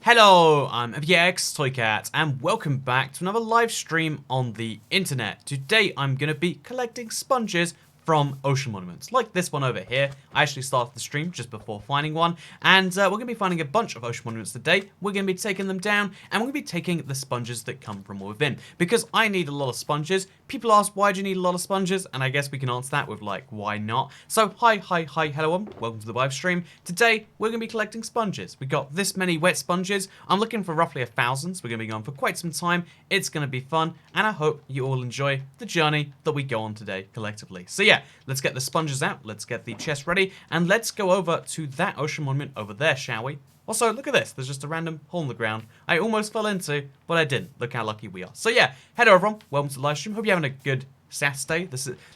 Hello, I'm FX Toycat, and welcome back to another live stream on the internet. Today I'm going to be collecting sponges from ocean monuments, like this one over here. I actually started the stream just before finding one, and we're going to be finding a bunch of ocean monuments today. We're going to be taking them down, and we're going to be taking the sponges that come from within, because I need a lot of sponges. People ask, why do you need a lot of sponges? And I guess we can answer that with, like, why not? So, hi, hello, welcome to the live stream. Today, we're going to be collecting sponges. We got this many wet sponges. I'm looking for roughly 1,000, so we're going to be going for quite some time. It's going to be fun, and I hope you all enjoy the journey that we go on today collectively. So yeah, let's get the sponges out, let's get the chest ready, and let's go over to that ocean monument over there, shall we? Also, look at this. There's just a random hole in the ground I almost fell into, but I didn't. Look how lucky we are. So yeah, hello everyone. Welcome to the live stream. Hope you're having a good Saturday.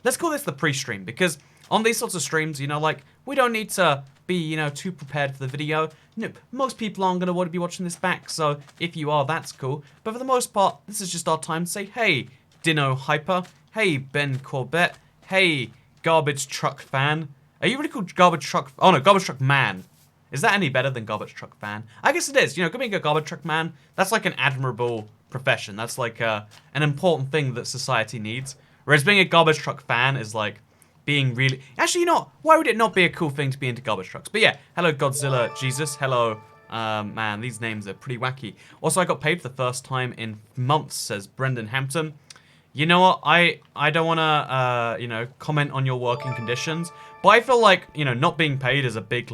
Let's call this the pre-stream, because on these sorts of streams, you know, like, we don't need to be, you know, too prepared for the video. No, most people aren't going to want to be watching this back, so if you are, that's cool. But for the most part, this is just our time to say, hey, Dino Hyper. Hey, Ben Corbett. Hey, Garbage Truck Fan. Are you really called Garbage Truck? Oh no, Garbage Truck Man. Is that any better than Garbage Truck Fan? I guess it is. You know, being a Garbage Truck Man, that's like an admirable profession. That's like an important thing that society needs. Whereas being a Garbage Truck Fan is like being really... Actually, you know, why would it not be a cool thing to be into garbage trucks? But yeah, hello Godzilla Jesus. Hello, man, these names are pretty wacky. Also, I got paid for the first time in months, says Brendan Hampton. You know what, I don't want to, you know, comment on your working conditions, but I feel like, you know, not being paid is a big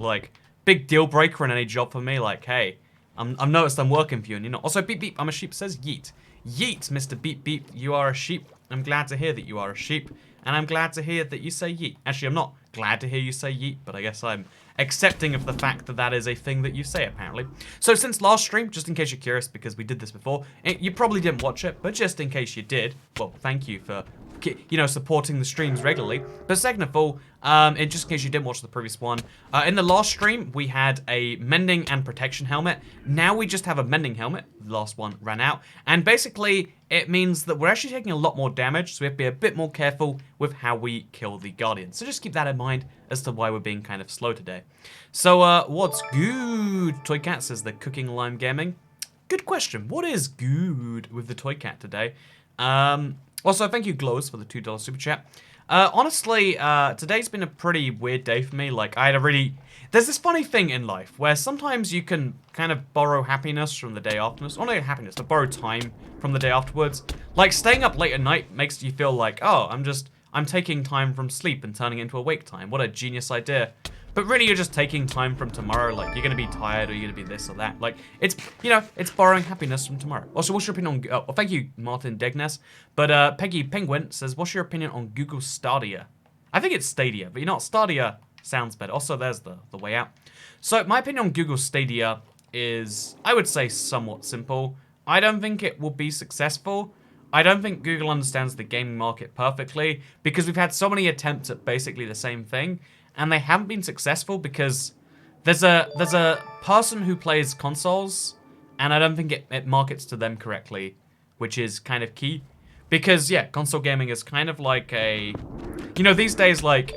deal breaker in any job for me. Like, hey, I've noticed I'm working for you, and you're not. Also, beep beep, I'm a sheep, says yeet. Yeet, Mr. Beep Beep, you are a sheep. I'm glad to hear that you are a sheep, and I'm glad to hear that you say yeet. Actually, I'm not glad to hear you say yeet, but I guess I'm accepting of the fact that that is a thing that you say, apparently. So since last stream, just in case you're curious, because we did this before, you probably didn't watch it, but just in case you did, well, thank you for, you know, supporting the streams regularly. But second of all, and just in case you didn't watch the previous one, in the last stream, we had a mending and protection helmet. Now we just have a mending helmet. The last one ran out. And basically, it means that we're actually taking a lot more damage, so we have to be a bit more careful with how we kill the Guardians. So just keep that in mind as to why we're being kind of slow today. So, what's good? Toycat says the cooking lime gaming. Good question. What is good with the Toycat today? Also, thank you, Glows, for the $2 super chat. Honestly, today's been a pretty weird day for me. Like, I had a really... There's this funny thing in life where sometimes you can kind of borrow happiness from the day afterwards. Or not happiness, to borrow time from the day afterwards. Like, staying up late at night makes you feel like, oh, I'm taking time from sleep and turning it into awake time. What a genius idea. But really, you're just taking time from tomorrow. Like, you're going to be tired, or you're going to be this or that. Like, it's, you know, it's borrowing happiness from tomorrow. Also, what's your opinion on... Oh, thank you, Martin Degnes. But Peggy Penguin says, what's your opinion on Google Stadia? I think it's Stadia, but you know what? Stadia sounds better. Also, there's the way out. So, my opinion on Google Stadia is, I would say, somewhat simple. I don't think it will be successful. I don't think Google understands the gaming market perfectly, because we've had so many attempts at basically the same thing, and they haven't been successful because there's a person who plays consoles, and I don't think it markets to them correctly, which is kind of key. Because, yeah, console gaming is kind of like a... You know, these days, like,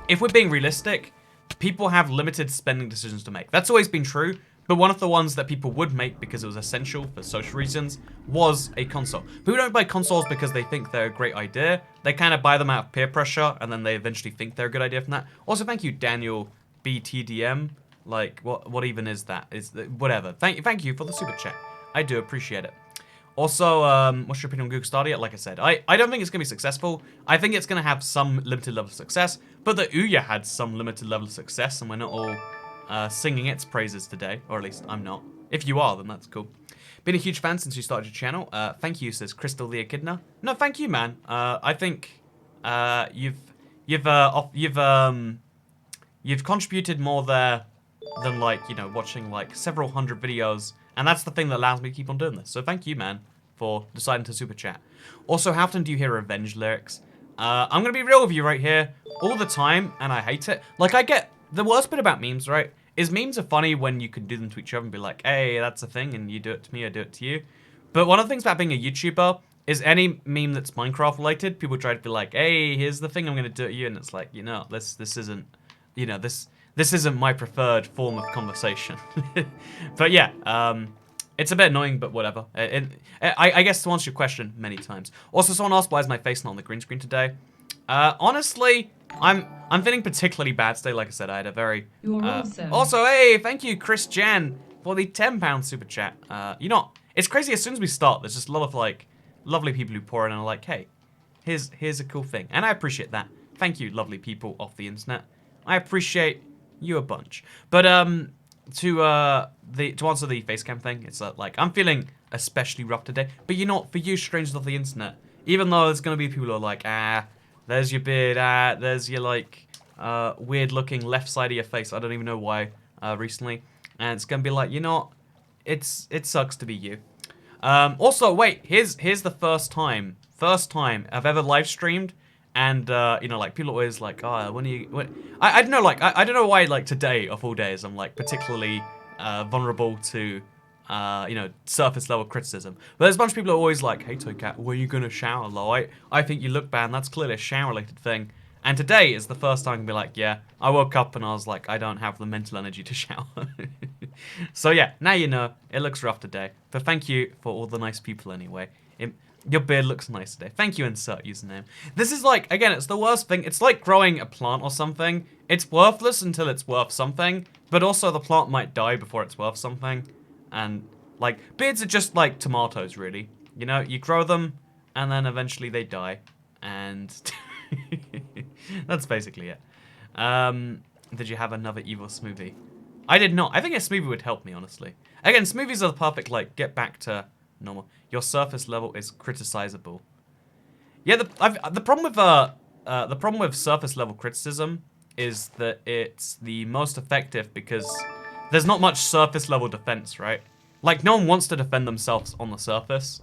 if we're being realistic, people have limited spending decisions to make. That's always been true, but one of the ones that people would make because it was essential for social reasons was a console. People don't buy consoles because they think they're a great idea. They kind of buy them out of peer pressure, and then they eventually think they're a good idea from that. Also, thank you, Daniel BTDM. Like, what even is that? Whatever. Thank you for the super chat. I do appreciate it. Also, what's your opinion on Google Stadia? Like I said, I don't think it's going to be successful. I think it's going to have some limited level of success, but the Ouya had some limited level of success, and we're not all singing its praises today, or at least I'm not. If you are, then that's cool. Been a huge fan since you started your channel. Thank you, says Crystal the Echidna. No, thank you, man. I think you've contributed more there than, like, you know, watching like several hundred videos, and that's the thing that allows me to keep on doing this. So thank you, man, for deciding to super chat. Also, how often do you hear revenge lyrics? I'm gonna be real with you right here, all the time, and I hate it. Like, I get the worst bit about memes, right? Is memes are funny when you can do them to each other and be like, hey, that's a thing, and you do it to me, I do it to you. But one of the things about being a YouTuber is any meme that's Minecraft related, people try to be like, hey, here's the thing I'm gonna do to you, and it's like, you know, this isn't, you know, this this isn't my preferred form of conversation. But yeah, it's a bit annoying, but whatever. I guess to answer your question many times. Also, someone asked why is my face not on the green screen today? Honestly, I'm feeling particularly bad today. Like I said, I had a very... You're awesome. Also, hey, thank you, Chris Jan, for the £10 super chat. You know, it's crazy, as soon as we start, there's just a lot of, like, lovely people who pour in and are like, hey, here's a cool thing. And I appreciate that. Thank you, lovely people off the internet. I appreciate you a bunch. But, to answer the face cam thing, it's like, I'm feeling especially rough today. But you know what, for you strangers of the internet, even though there's gonna be people who are like, there's your beard, there's your, like, weird looking left side of your face, I don't even know why, recently. And it's gonna be like, you know, it sucks to be you. Also, wait, here's the first time I've ever live streamed, and you know, like, people are always like, oh, I don't know, like, I don't know why, like, today of all days I'm like particularly vulnerable to you know, surface level criticism. But there's a bunch of people who are always like, hey Toycat, were you gonna shower, lol? I think you look bad, and that's clearly a shower related thing. And today is the first time I can be like, yeah, I woke up and I was like, I don't have the mental energy to shower. So yeah, now you know, it looks rough today. But thank you for all the nice people anyway. Your beard looks nice today. Thank you, insert username. This is like, again, it's the worst thing. It's like growing a plant or something. It's worthless until it's worth something, but also the plant might die before it's worth something. And, like, beards are just like tomatoes, really. You know, you grow them, and then eventually they die. And that's basically it. Did you have another evil smoothie? I did not. I think a smoothie would help me, honestly. Again, smoothies are the perfect, like, get back to normal. Your surface level is criticizable. Yeah, the problem with surface level criticism is that it's the most effective because there's not much surface level defense, right? Like, no one wants to defend themselves on the surface.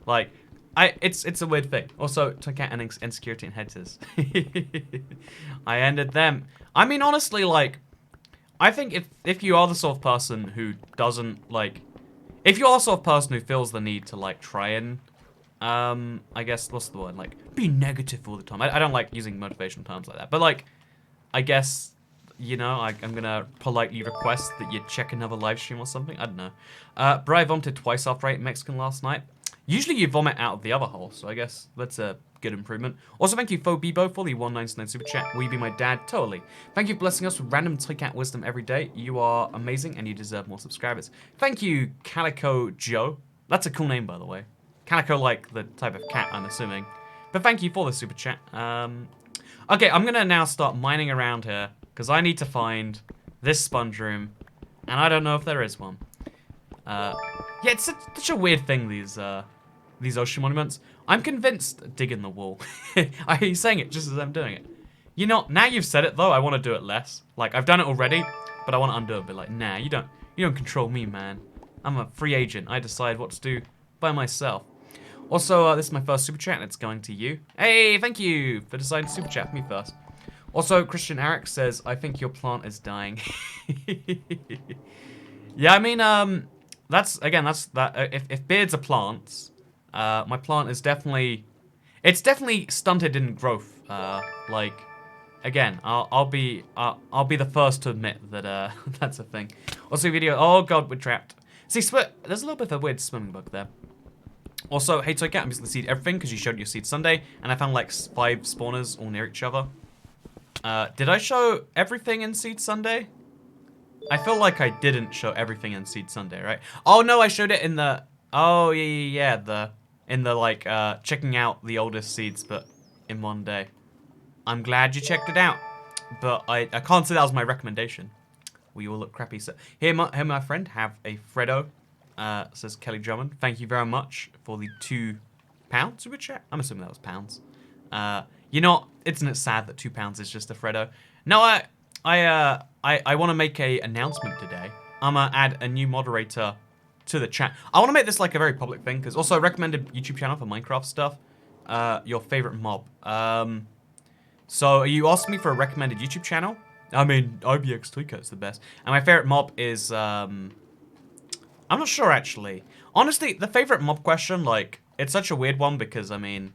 Like, it's a weird thing. Also, took out insecurity and haters. I ended them. I mean, honestly, like, I think if you are the sort of person who doesn't, like, if you are the sort of person who feels the need to, like, try and, I guess, what's the word, like, be negative all the time. I don't like using motivational terms like that, but, like, I guess, you know, I'm gonna politely request that you check another live stream or something. I don't know. Bri vomited twice after I ate Mexican last night. Usually you vomit out of the other hole, so I guess that's a good improvement. Also, thank you, Phobibo, for the 199 super chat. Will you be my dad? Totally. Thank you for blessing us with random Toycat wisdom every day. You are amazing, and you deserve more subscribers. Thank you, Calico Joe. That's a cool name, by the way. Calico, like the type of cat, I'm assuming. But thank you for the super chat. Okay, I'm gonna now start mining around here, because I need to find this sponge room, and I don't know if there is one. Yeah, it's such a weird thing, these ocean monuments. I'm convinced, digging the wall. I hear you saying it just as I'm doing it. You know, now you've said it though, I want to do it less. Like, I've done it already, but I want to undo it. But like, nah, you don't control me, man. I'm a free agent. I decide what to do by myself. Also, this is my first super chat, and it's going to you. Hey, thank you for deciding to super chat for me first. Also, Christian Eric says, I think your plant is dying. Yeah, I mean, that's that. If beards are plants, my plant is definitely stunted in growth. Like, again, I'll be the first to admit that that's a thing. Also, video. Oh god, we're trapped. See, there's a little bit of a weird swimming bug there. Also, hey Toycat, I'm just gonna seed everything because you showed your seed Sunday, and I found like 5 spawners all near each other. Did I show everything in Seed Sunday? I feel like I didn't show everything in Seed Sunday, right? Oh no, I showed it in the... Oh yeah, in the like, checking out the oldest seeds, but in one day. I'm glad you checked it out, but I can't say that was my recommendation. We all look crappy. So here, my friend, have a Freddo, says Kelly Drummond. Thank you very much for the £2 super chat. I'm assuming that was pounds. You know, isn't it sad that £2 is just a Freddo? No, I want to make a announcement today. I'm gonna add a new moderator to the chat. I want to make this like a very public thing, because also I recommended YouTube channel for Minecraft stuff. Your favorite mob. So you asked me for a recommended YouTube channel. I mean, IBX Toycat's the best. And my favorite mob is, I'm not sure actually. Honestly, the favorite mob question, like, it's such a weird one because, I mean,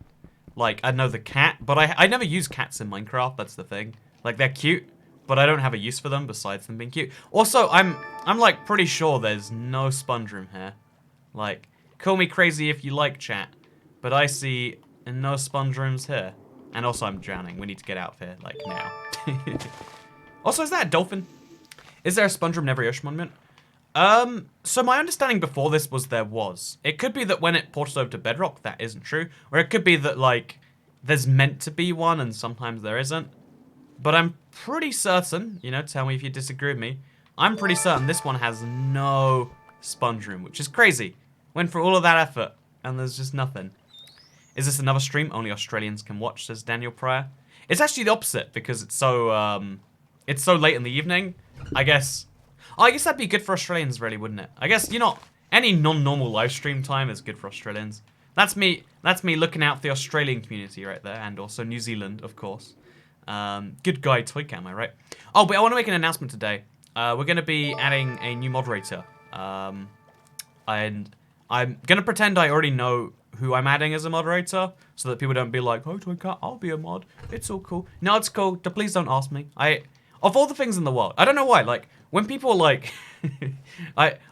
like, I know the cat, but I never use cats in Minecraft, that's the thing. Like, they're cute, but I don't have a use for them besides them being cute. Also, I'm like pretty sure there's no sponge room here. Like, call me crazy if you like, chat, but I see no sponge rooms here. And also, I'm drowning. We need to get out of here, like, now. Also, is that a dolphin? Is there a sponge room in every ocean monument? So my understanding before this was there was. It could be that when it ported over to Bedrock, that isn't true. Or it could be that, like, there's meant to be one and sometimes there isn't. But I'm pretty certain, you know, tell me if you disagree with me, I'm pretty certain this one has no sponge room, which is crazy. Went through all of that effort, and there's just nothing. Is this another stream only Australians can watch, says Daniel Pryor? It's actually the opposite, because it's so late in the evening. I guess that'd be good for Australians, really, wouldn't it? I guess, you know, any non-normal live stream time is good for Australians. That's me looking out for the Australian community right there, and also New Zealand, of course. Good guy, Toycat, am I right? Oh, but I want to make an announcement today. We're going to be adding a new moderator. And I'm going to pretend I already know who I'm adding as a moderator, so that people don't be like, oh, Toycat, I'll be a mod. It's all cool. No, it's cool. Please don't ask me. Of all the things in the world, I don't know why, like, when people, like,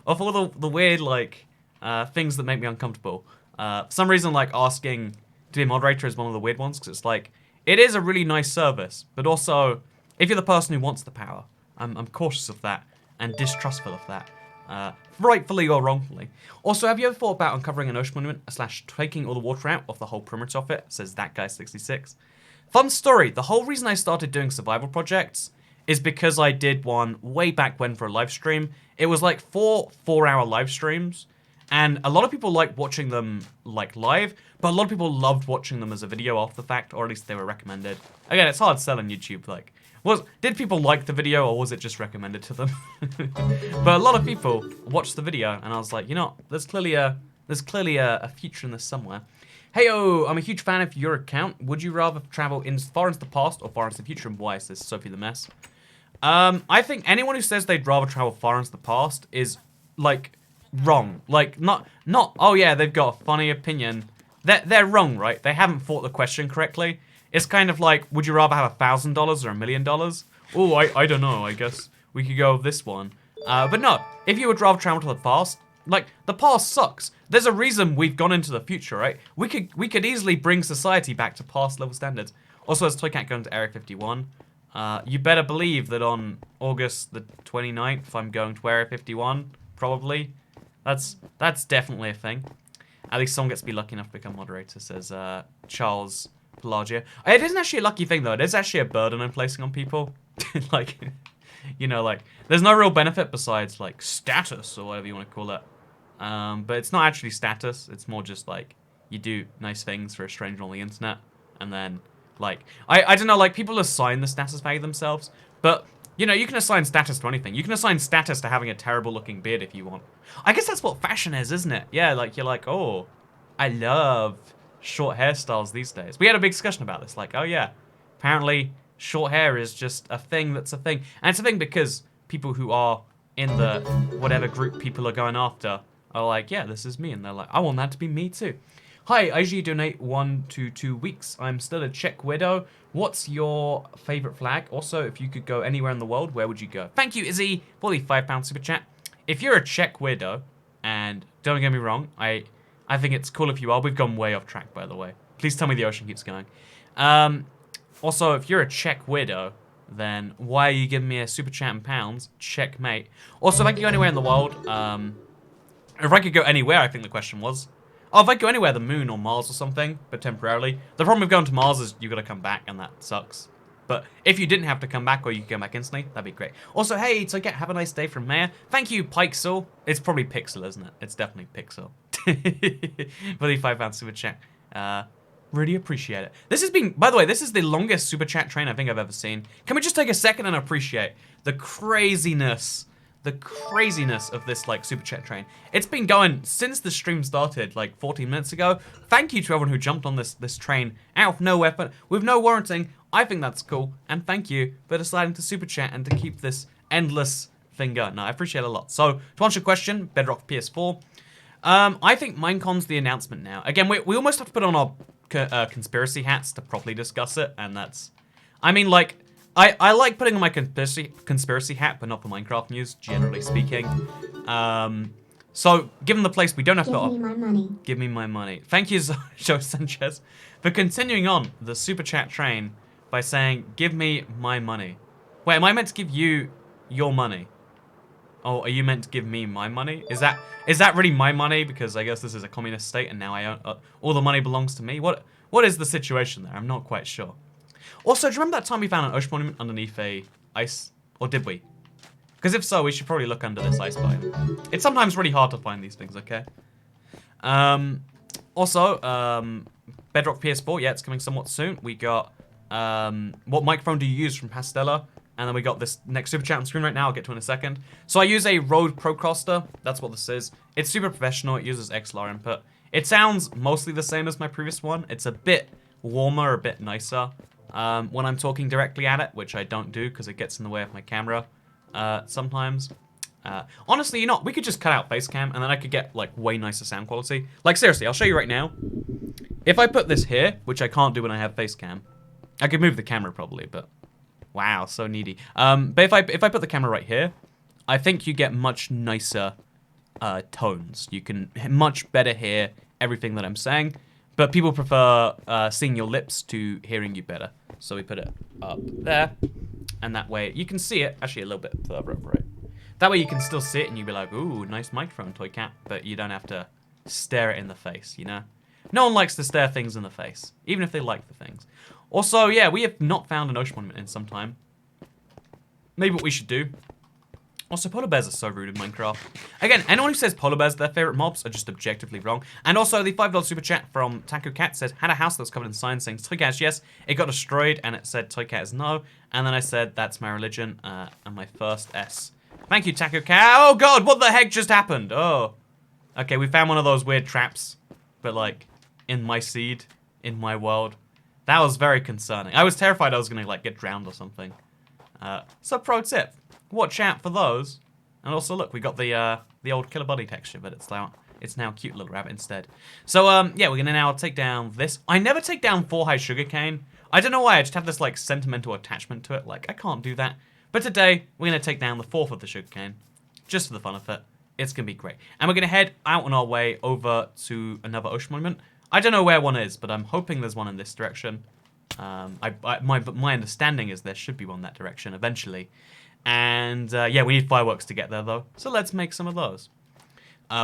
of all the weird, like, things that make me uncomfortable, for some reason, like, asking to be a moderator is one of the weird ones, because it's like, it is a really nice service, but also, if you're the person who wants the power, I'm cautious of that, and distrustful of that. Rightfully or wrongfully. Also, have you ever thought about uncovering an ocean monument / taking all the water out of the whole perimeter of it? Says that guy 66. Fun story. The whole reason I started doing survival projects is because I did one way back when for a live stream. It was like 4-hour live streams, and a lot of people like watching them like live, but a lot of people loved watching them as a video after the fact, or at least they were recommended. Again, it's hard to sell on YouTube, like, did people like the video, or was it just recommended to them? But a lot of people watched the video, and I was like, you know, there's clearly a future in this somewhere. Heyo, I'm a huge fan of your account. Would you rather travel far into the past or far into the future, and why? Says Sophie the Mess. I think anyone who says they'd rather travel far into the past is, like, wrong. Like, not, oh yeah, they've got a funny opinion. They're wrong, right? They haven't thought the question correctly. It's kind of like, would you rather have $1,000 or $1 million? Oh, I don't know. I guess we could go with this one. But no, if you would rather travel to the past, like, the past sucks. There's a reason we've gone into the future, right? We could easily bring society back to past level standards. Also, as Toycat going to Area 51, you better believe that on August the 29th, I'm going to Area 51, probably. That's definitely a thing. At least someone gets to be lucky enough to become moderator, says Charles Pelagia. It isn't actually a lucky thing, though. It is actually a burden I'm placing on people. Like, you know, like, there's no real benefit besides, like, status, or whatever you want to call it. But it's not actually status. It's more just, like, you do nice things for a stranger on the internet, and then, like, I don't know, like, people assign the status value themselves, but, you know, you can assign status to anything. You can assign status to having a terrible-looking beard if you want. I guess that's what fashion is, isn't it? Yeah, like, you're like, oh, I love short hairstyles these days. We had a big discussion about this, like, oh yeah, apparently short hair is just a thing that's a thing. And it's a thing because people who are in the whatever group people are going after are like, yeah, this is me. And they're like, I want that to be me too. Hi, I usually donate 1 to 2 weeks. I'm still a Czech widow. What's your favorite flag? Also, if you could go anywhere in the world, where would you go? Thank you, Izzy, for the £5 super chat. If you're a Czech widow, and don't get me wrong, I think it's cool if you are. We've gone way off track, by the way. Please tell me the ocean keeps going. Also, if you're a Czech widow, then why are you giving me a super chat in pounds? Checkmate. Also, if I could go anywhere in the world, if I could go anywhere, I think the question was. Oh, if I could go anywhere, the moon or Mars or something, but temporarily. The problem with going to Mars is you've got to come back, and that sucks. But if you didn't have to come back, or you could come back instantly, that'd be great. Also, hey, Toycat, have a nice day from Mayor. Thank you, Pixel. It's probably Pixel, isn't it? It's definitely Pixel. For the £5 super chat. Really appreciate it. This has been, by the way, this is the longest super chat train I think I've ever seen. Can we just take a second and appreciate the craziness of this, like, super chat train? It's been going since the stream started, like, 14 minutes ago. Thank you to everyone who jumped on this train out of nowhere, but with no warranting. I think that's cool, and thank you for deciding to super chat and to keep this endless thing going. No, I appreciate it a lot. So, to answer your question, Bedrock PS4. I think Minecon's the announcement now. Again, we almost have to put on our conspiracy hats to properly discuss it, and that's... I mean, like, I like putting on my conspiracy hat, but not for Minecraft news, generally speaking. So, given the place we don't have to... Give me my money. Give me my money. Thank you, Joe Sanchez, for continuing on the super chat train by saying, give me my money. Wait, am I meant to give you your money? Oh, are you meant to give me my money? Is that really my money? Because I guess this is a communist state and now I own, all the money belongs to me. What is the situation there? I'm not quite sure. Also, do you remember that time we found an ocean monument underneath a ice? Or did we? Because if so, we should probably look under this ice biome. It's sometimes really hard to find these things, okay? Also, Bedrock PS4, yeah, it's coming somewhat soon. We got, what microphone do you use from Pastella? And then we got this next super chat on screen right now, I'll get to in a second. So I use a Rode Procaster, that's what this is. It's super professional, it uses XLR input. It sounds mostly the same as my previous one. It's a bit warmer, a bit nicer when I'm talking directly at it, which I don't do because it gets in the way of my camera sometimes. Honestly, you know, we could just cut out face cam and then I could get like way nicer sound quality. Like seriously, I'll show you right now. If I put this here, which I can't do when I have face cam, I could move the camera probably, but wow, so needy. But if I put the camera right here, I think you get much nicer tones. You can much better hear everything that I'm saying, but people prefer seeing your lips to hearing you better. So we put it up there, and that way you can see it, actually a little bit further up, right? That way you can still see it and you'll be like, ooh, nice microphone, Toy Cat, but you don't have to stare it in the face, you know? No one likes to stare things in the face, even if they like the things. Also, yeah, we have not found an ocean monument in some time. Maybe what we should do. Also, polar bears are so rude in Minecraft. Again, anyone who says polar bears are their favorite mobs are just objectively wrong. And also, the $5 super chat from Taco Cat says, had a house that was covered in signs saying Toy Cat is yes. It got destroyed and it said Toy Cat is no. And then I said, that's my religion and my first S. Thank you, Taco Cat. Oh god, what the heck just happened? Oh. Okay, we found one of those weird traps. But like, in my seed, in my world. That was very concerning. I was terrified I was gonna like get drowned or something. So pro tip, watch out for those. And also look, we got the old Killer Buddy texture, but it's now a cute little rabbit instead. So yeah, we're gonna now take down this. I never take down 4 high sugarcane. I don't know why, I just have this like sentimental attachment to it. Like I can't do that. But today we're gonna take down the 4th of the sugarcane, just for the fun of it. It's gonna be great. And we're gonna head out on our way over to another ocean monument. I don't know where one is, but I'm hoping there's one in this direction. My understanding is there should be one that direction eventually. And yeah, we need fireworks to get there though. So let's make some of those.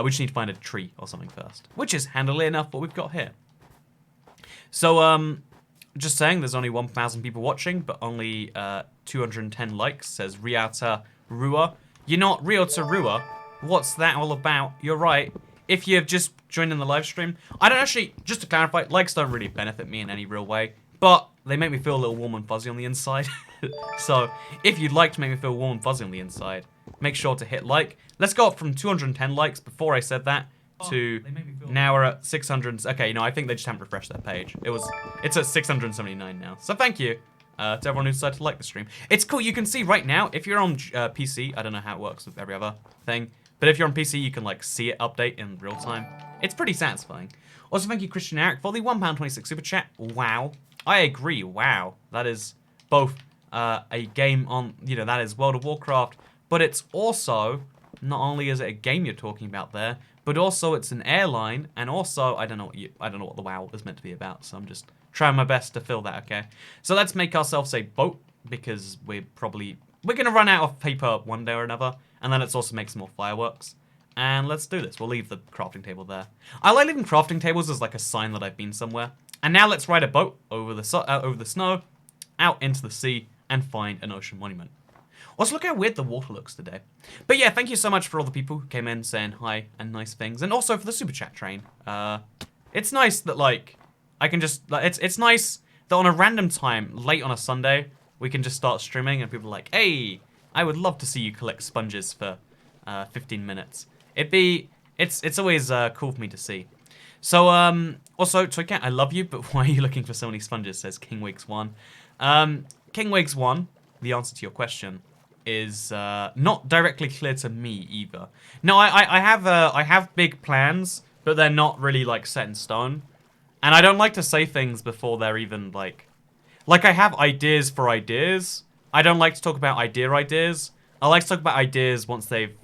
We just need to find a tree or something first, which is handily enough what we've got here. So just saying, there's only 1,000 people watching, but only 210 likes, says Riata Rua. You're not Riata Rua. What's that all about? You're right. If you've just joined in the live stream, I don't actually, just to clarify, likes don't really benefit me in any real way, but they make me feel a little warm and fuzzy on the inside. So if you'd like to make me feel warm and fuzzy on the inside, make sure to hit like. Let's go up from 210 likes before I said that to now we're at 600. Okay, you know, I think they just haven't refreshed their page. It's at 679 now. So thank you to everyone who decided to like the stream. It's cool. You can see right now, if you're on PC, I don't know how it works with every other thing, but if you're on PC, you can like see it update in real time. It's pretty satisfying. Also, thank you, Christian Eric, for the £1.26 super chat. Wow. I agree. Wow. That is both a game on, you know, that is World of Warcraft, but it's also, not only is it a game you're talking about there, but also it's an airline, and also, I don't know what the WoW is meant to be about, so I'm just trying my best to fill that, okay? So let's make ourselves a boat, because we're gonna run out of paper one day or another, and then let's also make some more fireworks. And let's do this. We'll leave the crafting table there. I like leaving crafting tables as like a sign that I've been somewhere. And now let's ride a boat over the snow, out into the sea, and find an ocean monument. Also, look how weird the water looks today. But yeah, thank you so much for all the people who came in saying hi and nice things, and also for the super chat train. It's nice that like I can just it's nice that on a random time late on a Sunday we can just start streaming and people are like, hey, I would love to see you collect sponges for 15 minutes. It's always cool for me to see. So also Toy Cat, I love you, but why are you looking for so many sponges? Says King Wigs 1. King Wigs 1, the answer to your question is not directly clear to me either. No, I have big plans, but they're not really like set in stone. And I don't like to say things before they're even like I have ideas for ideas, I don't like to talk about ideas. I like to talk about ideas once they've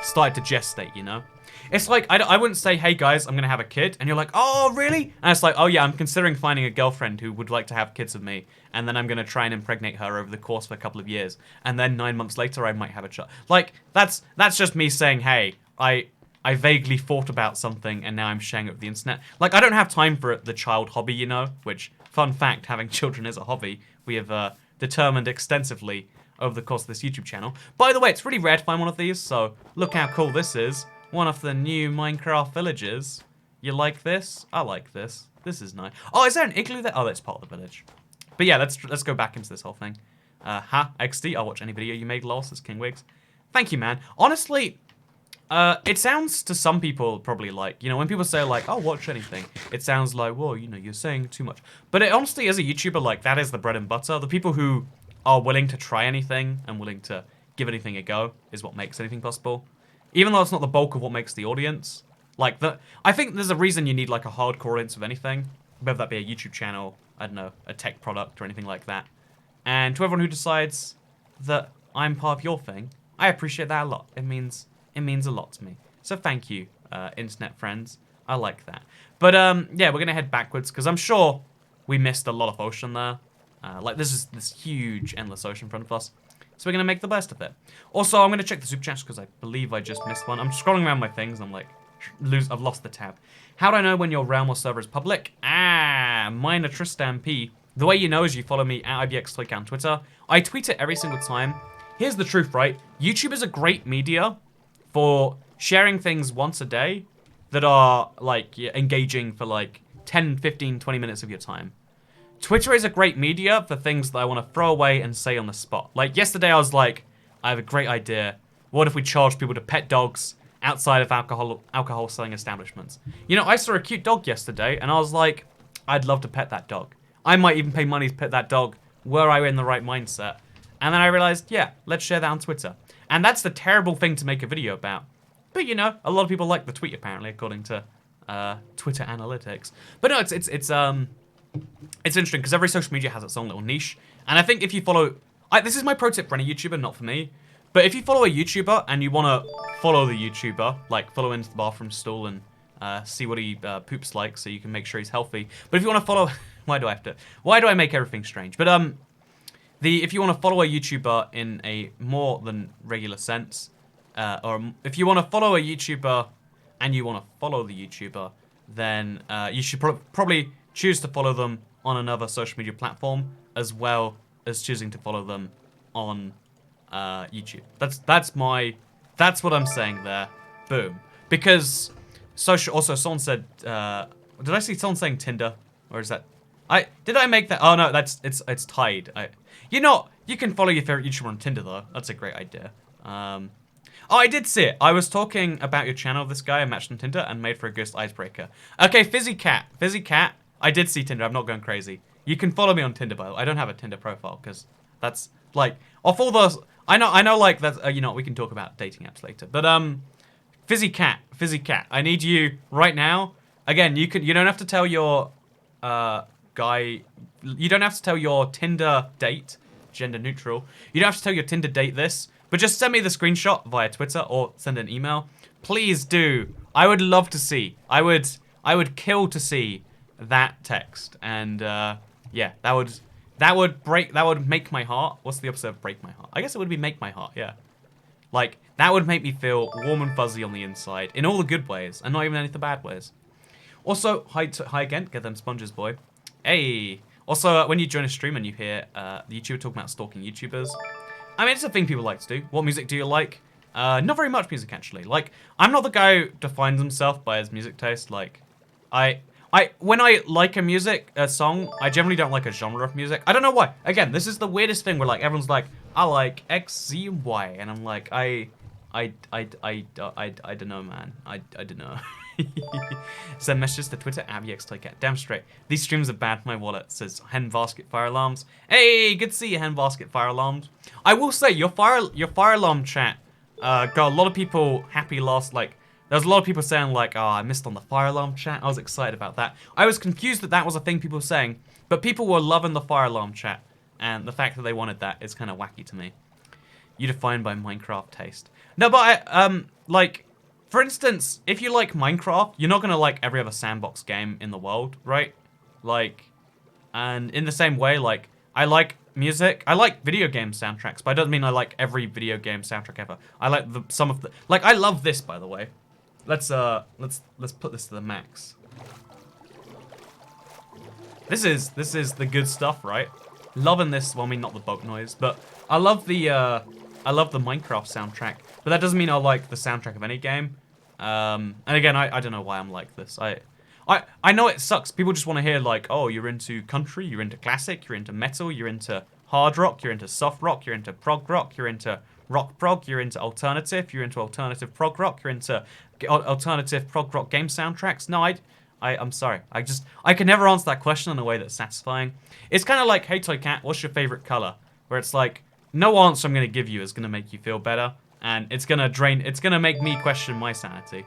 started to gestate, you know? It's like, I wouldn't say, hey guys, I'm gonna have a kid, and you're like, oh, really? And it's like, oh yeah, I'm considering finding a girlfriend who would like to have kids with me, and then I'm gonna try and impregnate her over the course of a couple of years, and then 9 months later, I might have a child. Like, that's just me saying, hey, I vaguely thought about something, and now I'm sharing it with the internet. Like, I don't have time for the child hobby, you know? Which, fun fact, having children is a hobby. We have determined extensively over the course of this YouTube channel. By the way, it's really rare to find one of these, so look how cool this is. One of the new Minecraft villages. You like this? I like this. This is nice. Oh, is there an igloo there? Oh, that's part of the village. But yeah, let's go back into this whole thing. XD, I'll watch any video you made, lol, says King Wigs. Thank you, man. Honestly, it sounds to some people probably like, you know, when people say like, oh, watch anything, it sounds like, well, you know, you're saying too much. But it honestly, as a YouTuber, like, that is the bread and butter. The people who are willing to try anything and willing to give anything a go is what makes anything possible. Even though it's not the bulk of what makes the audience. Like, I think there's a reason you need, like, a hardcore audience of anything. Whether that be a YouTube channel, I don't know, a tech product or anything like that. And to everyone who decides that I'm part of your thing, I appreciate that a lot. It means a lot to me. So thank you, internet friends. I like that. But, yeah, we're going to head backwards, because I'm sure we missed a lot of ocean there. Like, this is this huge, endless ocean in front of us. So we're going to make the best of it. Also, I'm going to check the super chats because I believe I just missed one. I'm scrolling around my things and I'm like, I've lost the tab. How do I know when your realm or server is public? Minor Tristan P. The way you know is you follow me at IBXToycat on Twitter. I tweet it every single time. Here's the truth, right? YouTube is a great media for sharing things once a day that are, like, engaging for, like, 10, 15, 20 minutes of your time. Twitter is a great media for things that I want to throw away and say on the spot. Like, yesterday I was like, I have a great idea. What if we charge people to pet dogs outside of alcohol selling establishments? You know, I saw a cute dog yesterday, and I was like, I'd love to pet that dog. I might even pay money to pet that dog were I in the right mindset. And then I realized, yeah, let's share that on Twitter. And that's the terrible thing to make a video about. But, you know, a lot of people like the tweet, apparently, according to Twitter analytics. But no, it's interesting because every social media has its own little niche. And I think if you follow... this is my pro tip for any YouTuber, not for me. But if you follow a YouTuber and you want to follow the YouTuber, like follow into the bathroom stall and see what he poops like so you can make sure he's healthy. But if you want to follow... Why do I make everything strange? But if you want to follow a YouTuber in a more than regular sense, or if you want to follow a YouTuber and you want to follow the YouTuber, then you should probably choose to follow them on another social media platform as well as choosing to follow them on YouTube. That's what I'm saying there. Boom. Because also someone said, did I see someone saying Tinder, or is that? Did I make that? Oh no, it's tied. You can follow your favorite YouTuber on Tinder though. That's a great idea. Oh, I did see it. I was talking about your channel. This guy I matched on Tinder and made for a ghost icebreaker. Okay, Fizzy Cat. I did see Tinder. I'm not going crazy. You can follow me on Tinder, by the way. I don't have a Tinder profile because that's like off all those. I know, like that. You know, we can talk about dating apps later. But Fizzy Cat. I need you right now. Again, you don't have to tell your guy. You don't have to tell your Tinder date, gender neutral. You don't have to tell your Tinder date this, but just send me the screenshot via Twitter or send an email. Please do. I would love to see. I would kill to see that text. And yeah, that would make my heart. What's the opposite of break my heart? I guess it would be make my heart. Yeah. Like, that would make me feel warm and fuzzy on the inside in all the good ways and not even any of the bad ways. Also, hi again. Get them sponges, boy. Hey. Also, when you join a stream and you hear the YouTuber talking about stalking YouTubers, I mean, it's a thing people like to do. What music do you like? Not very much music, actually. Like, I'm not the guy who defines himself by his music taste. Like, when I like a song, I generally don't like a genre of music. I don't know why. Again, this is the weirdest thing where, like, everyone's like, I like X, Z, and Y. And I'm like, I don't know, man. I don't know. Send messages to Twitter at VXToycat. Damn straight. These streams are bad for my wallet, says Hen Basket Fire Alarms. Hey, good to see you, Hen Basket Fire Alarms. I will say, your fire alarm chat got a lot of people happy last, like, there was a lot of people saying, like, oh, I missed on the fire alarm chat. I was excited about that. I was confused that was a thing people were saying, but people were loving the fire alarm chat. and the fact that they wanted that is kind of wacky to me. You defined by Minecraft taste. No, but like, for instance, if you like Minecraft, you're not gonna like every other sandbox game in the world, right? Like, and in the same way, like, I like music. I like video game soundtracks, but I don't mean I like every video game soundtrack ever. I like some of the, like, I love this, by the way. Let's put this to the max. This is the good stuff, right? Loving this. Well, I mean, not the boat noise, but I love the Minecraft soundtrack. But that doesn't mean I like the soundtrack of any game. And again, I don't know why I'm like this. I know it sucks. People just want to hear like, oh, you're into country, you're into classic, you're into metal, you're into hard rock, you're into soft rock, you're into prog rock, you're into rock prog, you're into alternative, you're into alternative prog rock, you're into alternative prog rock game soundtracks. No, I'm sorry. I can never answer that question in a way that's satisfying. It's kind of like, hey, Toy Cat, what's your favorite color? Where it's like, no answer I'm going to give you is going to make you feel better. And it's going to make me question my sanity.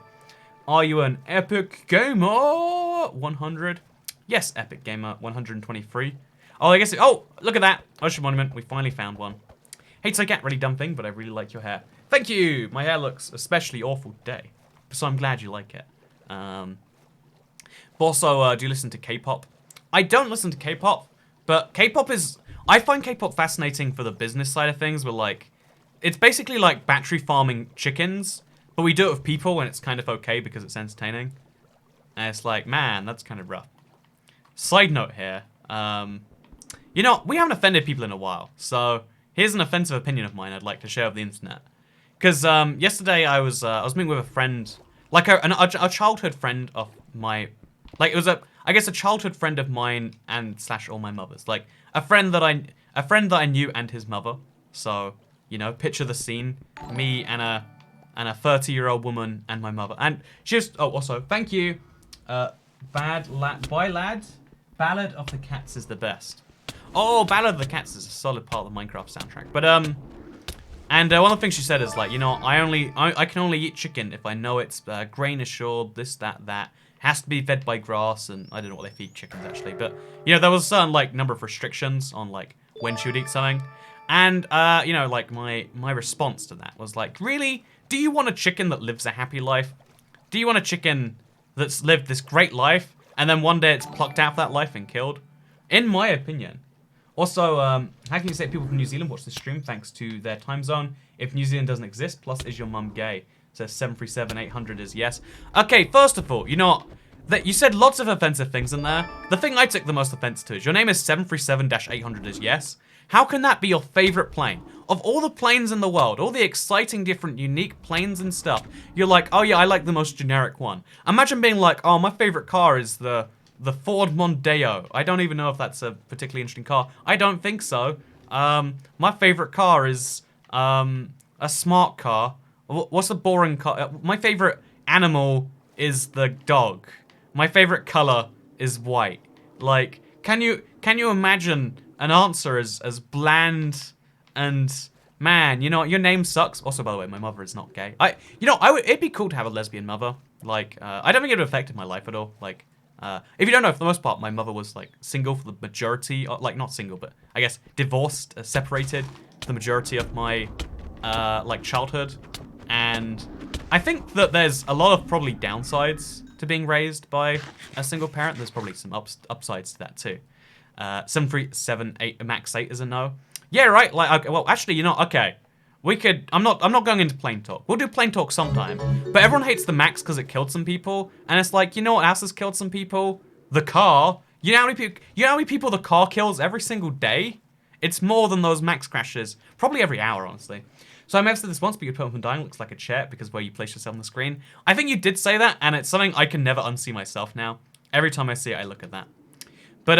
Are you an epic gamer? 100? Yes, epic gamer. 123. Oh, I guess, oh, look at that. Ocean Monument. We finally found one. Hey, Toy Cat, really dumb thing, but I really like your hair. Thank you. My hair looks especially awful today. So I'm glad you like it. Also, do you listen to K-pop? I don't listen to K-pop, but K-pop is... I find K-pop fascinating for the business side of things, where, like, it's basically like battery farming chickens, but we do it with people, and it's kind of okay because it's entertaining. And it's like, man, that's kind of rough. Side note here. You know, we haven't offended people in a while, so here's an offensive opinion of mine I'd like to share with the internet. Because yesterday I was meeting with a friend, like a childhood friend of my... Like, it was I guess a childhood friend of mine and / all my mothers. Like, a friend that I knew and his mother. So, you know, picture the scene. Me and a 30-year-old woman and my mother. And she was, oh, also, thank you. Bye, lad. Ballad of the Cats is the best. Oh, Ballad of the Cats is a solid part of the Minecraft soundtrack. But, and one of the things she said is, like, you know, I can only eat chicken if I know it's grain assured, this, that. Has to be fed by grass, and I don't know what they feed chickens, actually. But, you know, there was a certain, like, number of restrictions on, like, when she would eat something. And, you know, like, my response to that was, like, really? Do you want a chicken that lives a happy life? Do you want a chicken that's lived this great life, and then one day it's plucked out of that life and killed? In my opinion. Also, how can you say people from New Zealand watch this stream thanks to their time zone? If New Zealand doesn't exist, plus is your mum gay? Says 737-800 is yes. Okay, first of all, you know, that you said lots of offensive things in there. The thing I took the most offense to is your name is 737-800 is yes. How can that be your favorite plane? Of all the planes in the world, all the exciting, different, unique planes and stuff, you're like, oh yeah, I like the most generic one. Imagine being like, oh, my favorite car is the Ford Mondeo. I don't even know if that's a particularly interesting car. I don't think so. My favorite car is a smart car. What's a boring car? My favorite animal is the dog. My favorite color is white. Like, can you imagine an answer as bland and, man, you know, your name sucks. Also, by the way, my mother is not gay. It'd be cool to have a lesbian mother. Like, I don't think it affected my life at all. Like, if you don't know, for the most part, my mother was, like, single for the majority, like, not single, but I guess divorced, separated for the majority of my, like, childhood. And I think that there's a lot of probably downsides to being raised by a single parent. There's probably some upsides to that too. 737-8 max 8 is a no. Yeah, right. Like, okay, well, actually, you know, okay, we could. I'm not going into plane talk. We'll do plane talk sometime. But everyone hates the max because it killed some people, and it's like, you know what else has killed some people? The car. You know how many people the car kills every single day? It's more than those max crashes. Probably every hour, honestly. So I may have said this once, but your permanent dying looks like a chair because where you place yourself on the screen. I think you did say that, and it's something I can never unsee myself now. Every time I see it, I look at that. But,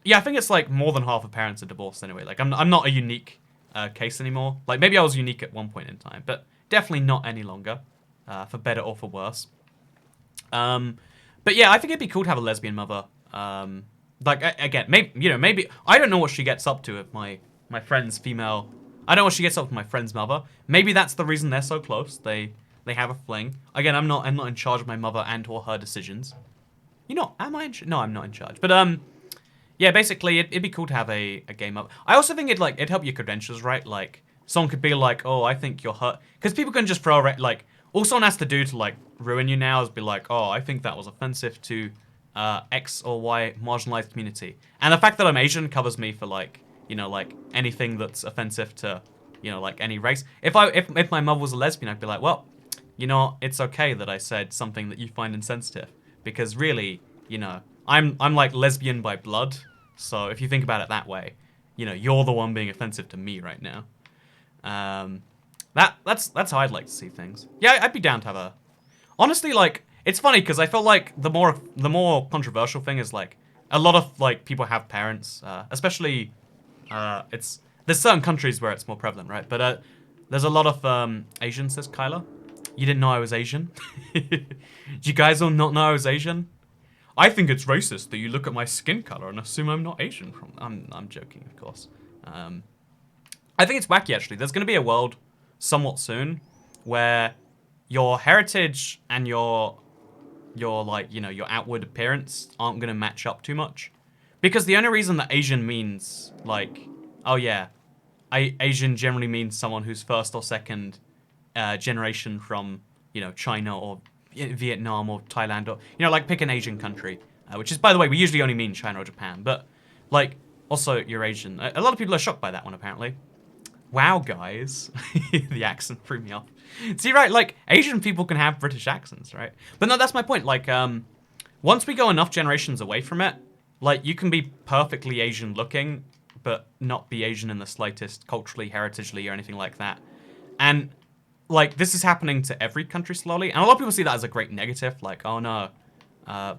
yeah, I think it's like more than half of parents are divorced anyway. Like, I'm not a unique case anymore. Like, maybe I was unique at one point in time, but definitely not any longer, for better or for worse. But yeah, I think it'd be cool to have a lesbian mother. Like, again, maybe, I don't know what she gets up to if my friend's female... I don't know what she gets up with my friend's mother. Maybe that's the reason they're so close. They have a fling. Again, I'm not in charge of my mother and or her decisions. You know, am I in charge? No, I'm not in charge. But Yeah, basically, it'd be cool to have a game up. I also think it'd help your credentials, right? Like, someone could be like, oh, I think you're hurt. Because people can just throw, like, all someone has to do to, like, ruin you now is be like, oh, I think that was offensive to X or Y marginalized community. And the fact that I'm Asian covers me for, like, you know, like, anything that's offensive to, you know, like, any race. If my mother was a lesbian, I'd be like, well, you know, it's okay that I said something that you find insensitive. Because really, you know, I'm like lesbian by blood, so if you think about it that way, you know, you're the one being offensive to me right now. That's how I'd like to see things. Yeah, I'd be down to have a. Honestly, like, it's funny because I feel like the more controversial thing is like a lot of like people have parents, especially there's certain countries where it's more prevalent, right? But there's a lot of Asians, says Kyla. You didn't know I was Asian? Do you guys all not know I was Asian? I think it's racist that you look at my skin color and assume I'm not Asian. I'm joking, of course. I think it's wacky, actually. There's going to be a world somewhat soon where your heritage and your like, you know, your outward appearance aren't going to match up too much. Because the only reason that Asian means, like, oh yeah, Asian generally means someone who's first or second generation from, you know, China or Vietnam or Thailand, or, you know, like, pick an Asian country, which is, by the way, we usually only mean China or Japan, but, like, also you're Asian. A lot of people are shocked by that one, apparently. Wow, guys. The accent threw me off. See, right, like, Asian people can have British accents, right? But no, that's my point. Like, once we go enough generations away from it, like, you can be perfectly Asian looking, but not be Asian in the slightest culturally, heritagely, or anything like that. And like, this is happening to every country slowly, and a lot of people see that as a great negative, like, oh no,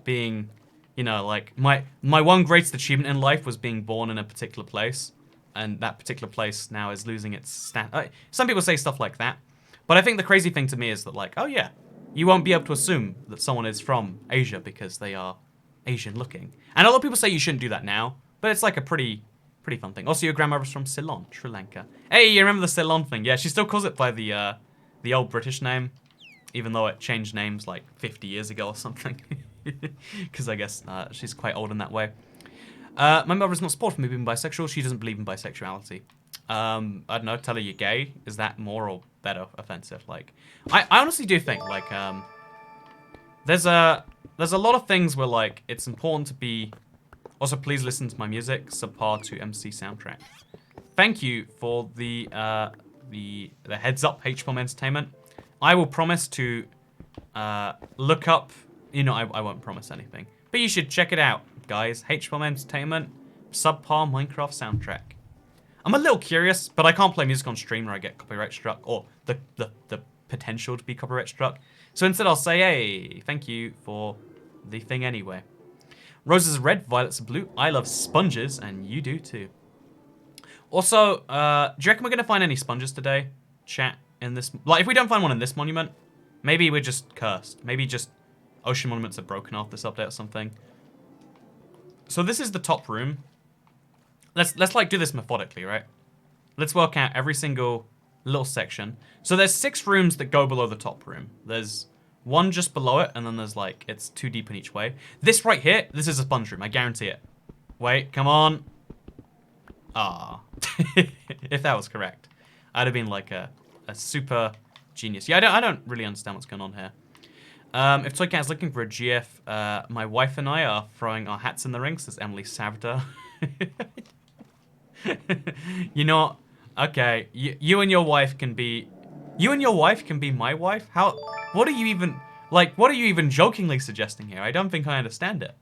being, you know, like, my one greatest achievement in life was being born in a particular place, and that particular place now is losing its some people say stuff like that, but I think the crazy thing to me is that, like, oh yeah, you won't be able to assume that someone is from Asia because they are Asian looking. And a lot of people say you shouldn't do that now, but it's like a pretty fun thing. Also, your grandmother's from Ceylon, Sri Lanka. Hey, you remember the Ceylon thing? Yeah, she still calls it by the old British name, even though it changed names like 50 years ago or something. Because I guess she's quite old in that way. My mother is not supportive of me being bisexual. She doesn't believe in bisexuality. I don't know, tell her you're gay. Is that more or better offensive? Like, I honestly do think, like, there's a lot of things where, like, it's important to be. Also, please listen to my music, subpar to MC soundtrack. Thank you for the heads up, HPOM Entertainment. I will promise to look up. You know, I won't promise anything, but you should check it out, guys. HPOM Entertainment, subpar Minecraft soundtrack. I'm a little curious, but I can't play music on stream or I get copyright struck, or the potential to be copyright struck. So instead, I'll say, hey, thank you for the thing anyway. Roses are red, violets are blue. I love sponges, and you do too. Also, do you reckon we're going to find any sponges today? Chat, in this. Like, if we don't find one in this monument, maybe we're just cursed. Maybe just ocean monuments are broken off this update or something. So this is the top room. Let's like do this methodically, right? Let's work out every single little section. So there's 6 rooms that go below the top room. There's one just below it, and then there's like, it's 2 deep in each way. This right here, this is a sponge room, I guarantee it. Wait, come on. Ah. If that was correct, I'd have been like a super genius. Yeah, I don't really understand what's going on here. If Toy Cat is looking for a GF, my wife and I are throwing our hats in the ring, says Emily Savda. You know, okay, you and your wife can be my wife? How, what are you even jokingly suggesting here? I don't think I understand it.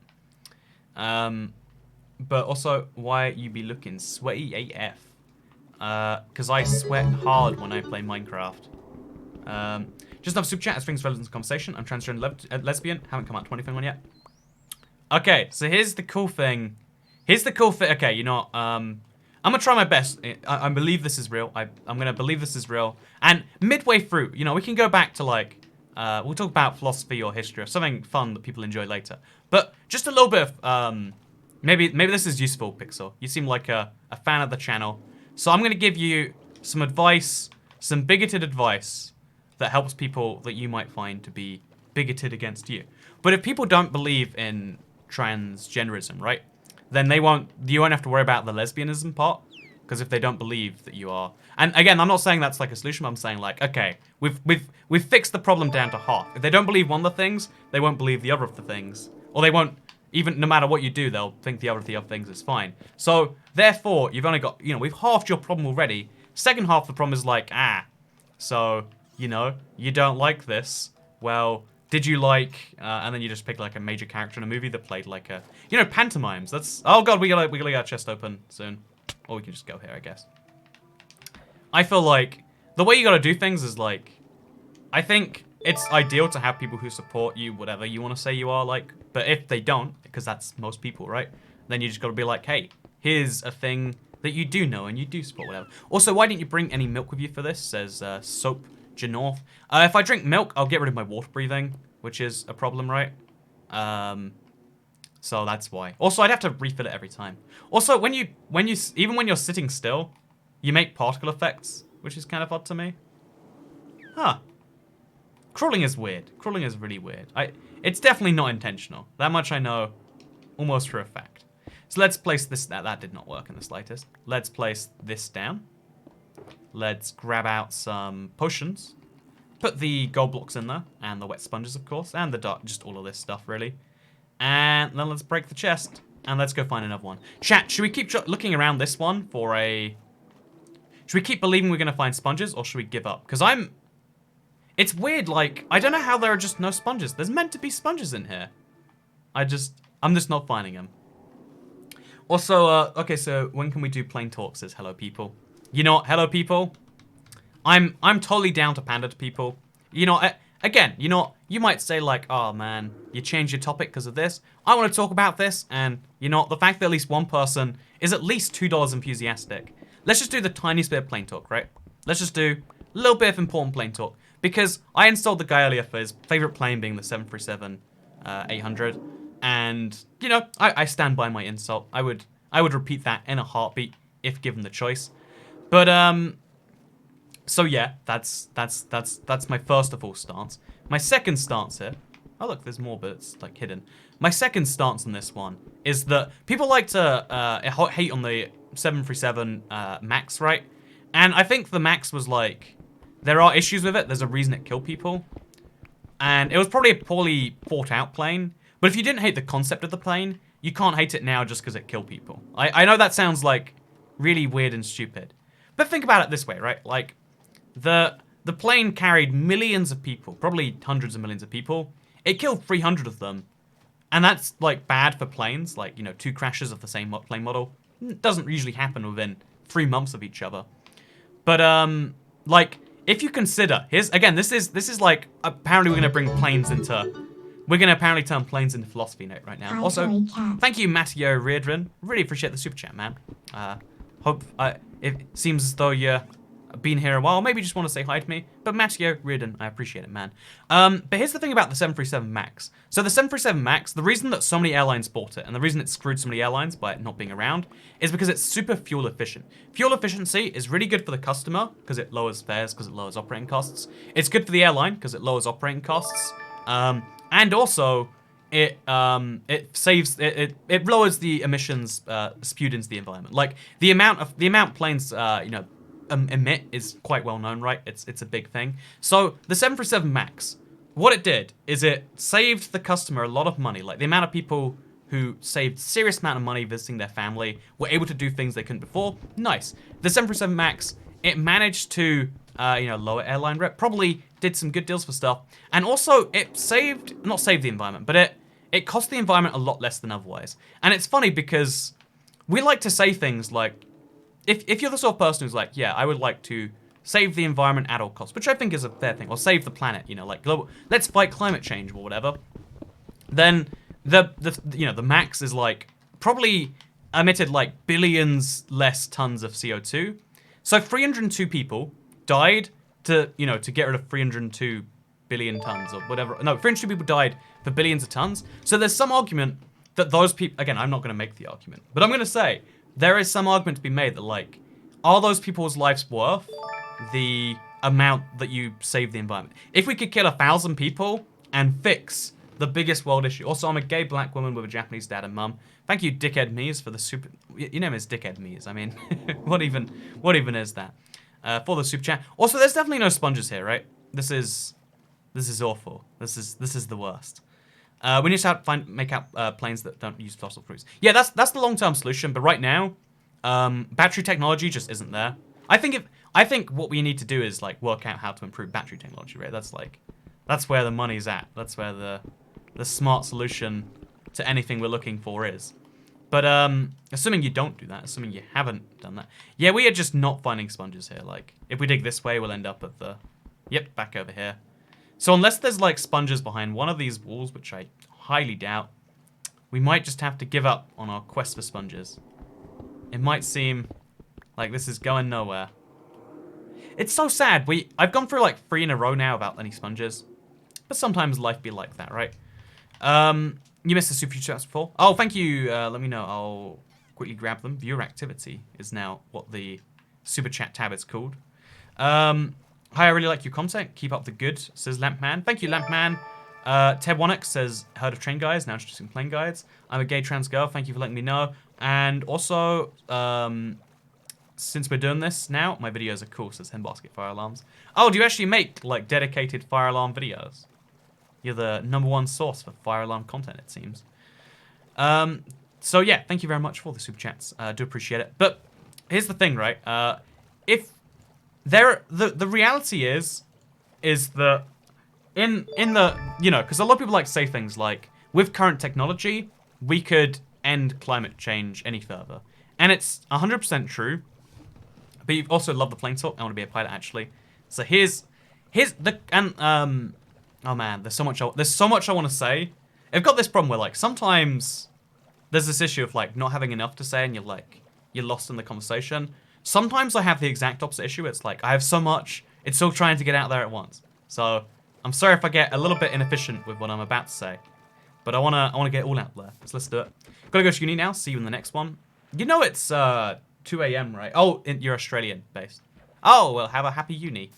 But also, why you be looking sweaty AF? Because I sweat hard when I play Minecraft. Just another super chat as things relevant to the conversation. I'm transgender lesbian. Haven't come out to 2021 yet. Okay, so here's the cool thing. Okay, you know, I'm gonna try my best. I believe this is real. I'm gonna believe this is real. And midway through, you know, we can go back to like, we'll talk about philosophy or history or something fun that people enjoy later. But just a little bit of, maybe this is useful, Pixel. You seem like a fan of the channel. So I'm gonna give you some advice, some bigoted advice that helps people that you might find to be bigoted against you. But if people don't believe in transgenderism, right? then you won't have to worry about the lesbianism part. Because if they don't believe that you are, and again, I'm not saying that's like a solution. But I'm saying like, okay, we've fixed the problem down to half. If they don't believe one of the things, they won't believe the other of the things, or they won't even. No matter what you do, they'll think the other things is fine. So therefore, you've only got we've halved your problem already. Second half of the problem is like so you don't like this. Well, did you like? And then you just pick like a major character in a movie that played like a pantomimes. That's oh god, we gotta get our chest open soon. Or we can just go here, I guess. I feel like the way you gotta do things is like, I think it's ideal to have people who support you, whatever you want to say you are, like, but if they don't, because that's most people, right? Then you just gotta be like, hey, here's a thing that you do know and you do support, whatever. Also, why didn't you bring any milk with you for this? Says Soap Janorth. If I drink milk, I'll get rid of my water breathing, which is a problem, right? So that's why. Also, I'd have to refill it every time. Also, even when you're sitting still, you make particle effects, which is kind of odd to me. Huh. Crawling is weird. Crawling is really weird. It's definitely not intentional. That much I know almost for a fact. So let's place this. That did not work in the slightest. Let's place this down. Let's grab out some potions. Put the gold blocks in there, and the wet sponges, of course, and the dark, just all of this stuff, really. And then let's break the chest, and let's go find another one. Chat, should we keep looking around this one for a... Should we keep believing we're going to find sponges, or should we give up? Because It's weird, like, I don't know how there are just no sponges. There's meant to be sponges in here. I'm just not finding them. Also, okay, so when can we do plain talk, says hello people. You know what, hello people? I'm totally down to pander to people. Again, you might say like, oh man, you changed your topic because of this. I want to talk about this, and the fact that at least one person is at least $2 enthusiastic. Let's just do the tiniest bit of plain talk, right? Let's just do a little bit of important plain talk. Because I installed the guy earlier for his favorite plane being the 737-800. And, I stand by my insult. I would repeat that in a heartbeat if given the choice. But, so yeah, that's my first of all stance. My second stance here, oh look, there's more, but it's like hidden. My second stance on this one is that people like to hate on the 737 Max, right? And I think the Max was like, there are issues with it. There's a reason it killed people, and it was probably a poorly thought out plane. But if you didn't hate the concept of the plane, you can't hate it now just because it killed people. I know that sounds like really weird and stupid, but think about it this way, right? Like, the plane carried millions of people, probably hundreds of millions of people. It killed 300 of them, and that's like bad for planes. Like, 2 crashes of the same plane model. It doesn't usually happen within 3 months of each other. But like, if you consider, this is like, apparently we're gonna bring planes into. We're going to apparently turn planes into philosophy note right now. Also, thank you, Matteo Riedrin. Really appreciate the super chat, man. It seems as though you've been here a while. Maybe you just want to say hi to me. But Matteo Riedrin, I appreciate it, man. But here's the thing about the 737 MAX. So the 737 MAX, the reason that so many airlines bought it, and the reason it screwed so many airlines by it not being around, is because it's super fuel efficient. Fuel efficiency is really good for the customer, because it lowers fares, because it lowers operating costs. It's good for the airline, because it lowers operating costs. And also, it lowers the emissions spewed into the environment. Like the amount planes emit is quite well known, right? It's a big thing. So the 737 MAX, what it did is it saved the customer a lot of money. Like the amount of people who saved serious amount of money visiting their family were able to do things they couldn't before. Nice. The 737 MAX, it managed to lower airline rep, probably did some good deals for stuff, and also it not saved the environment, but it cost the environment a lot less than otherwise. And it's funny because we like to say things like, if you're the sort of person who's like, yeah, I would like to save the environment at all costs, which I think is a fair thing, or save the planet, like global, let's fight climate change or whatever, then the MAX is like probably emitted like billions less tons of CO2. So 302 people died to get rid of 302 billion tons or whatever. No, 302 people died for billions of tons. So there's some argument that those people, again, I'm not going to make the argument, but I'm going to say there is some argument to be made that like, are those people's lives worth the amount that you save the environment? If we could kill 1,000 people and fix the biggest world issue. Also, I'm a gay black woman with a Japanese dad and mum. Thank you, Dickhead Mies, for the super... Your name is Dickhead Mies. I mean, what even is that? For the super chat. Also, there's definitely no sponges here, right? This is awful. This is the worst. We need to make out planes that don't use fossil fuels. Yeah, that's the long-term solution. But right now, battery technology just isn't there. I think what we need to do is like work out how to improve battery technology, right? That's where the money's at. That's where the smart solution to anything we're looking for is. But assuming you don't do that, assuming you haven't done that, yeah, we are just not finding sponges here. Like if we dig this way, we'll end up at the, yep, back over here. So unless there's like sponges behind one of these walls, which I highly doubt, we might just have to give up on our quest for sponges. It might seem like this is going nowhere. It's so sad. I've gone through like 3 in a row now without any sponges. But sometimes life be like that, right? You missed the super chats before. Oh, thank you. Let me know. I'll quickly grab them. Viewer activity is now what the super chat tab is called. Hi, I really like your content. Keep up the good, says Lampman. Thank you, Lampman. Ted Wannock says, heard of train guides, now introducing plane guides. I'm a gay trans girl. Thank you for letting me know. And also, since we're doing this now, my videos are cool, says Henbasket Fire Alarms. Oh, do you actually make like dedicated fire alarm videos? You're the #1 source for fire alarm content, it seems. So yeah, thank you very much for the super chats. I do appreciate it. But here's the thing, right? If the reality is that in the, you know, because a lot of people like to say things like, with current technology, we could end climate change any further. And it's 100% true. But you also love the plane talk. I want to be a pilot, actually. So here's the, and, oh man, there's so much I want to say. I've got this problem where, like, sometimes there's this issue of, like, not having enough to say and you're lost in the conversation. Sometimes I have the exact opposite issue. It's like, I have so much, it's still trying to get out there at once. So, I'm sorry if I get a little bit inefficient with what I'm about to say. But I wanna get it all out there. So let's do it. Gotta go to uni now. See you in the next one. You know it's 2 AM, right? Oh, you're Australian based. Oh, well, have a happy uni.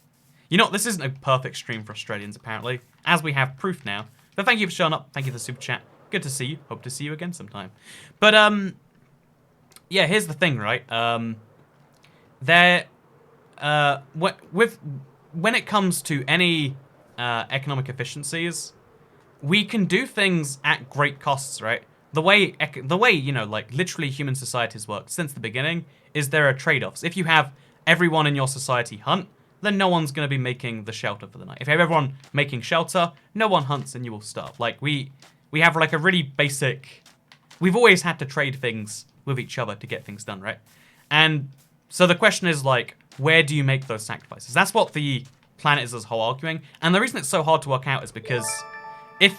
You know, this isn't a perfect stream for Australians, apparently, as we have proof now. But thank you for showing up. Thank you for the super chat. Good to see you. Hope to see you again sometime. But, yeah, here's the thing, right? When it comes to any economic efficiencies, we can do things at great costs, right? The way, you know, like, literally human society has worked since the beginning is there are trade-offs. If you have everyone in your society hunt, then no one's going to be making the shelter for the night. If you have everyone making shelter, no one hunts and you will starve. Like, we have, like, a really basic... We've always had to trade things with each other to get things done, right? And so the question is, like, where do you make those sacrifices? That's what the planet is as a whole arguing. And the reason it's so hard to work out is because if...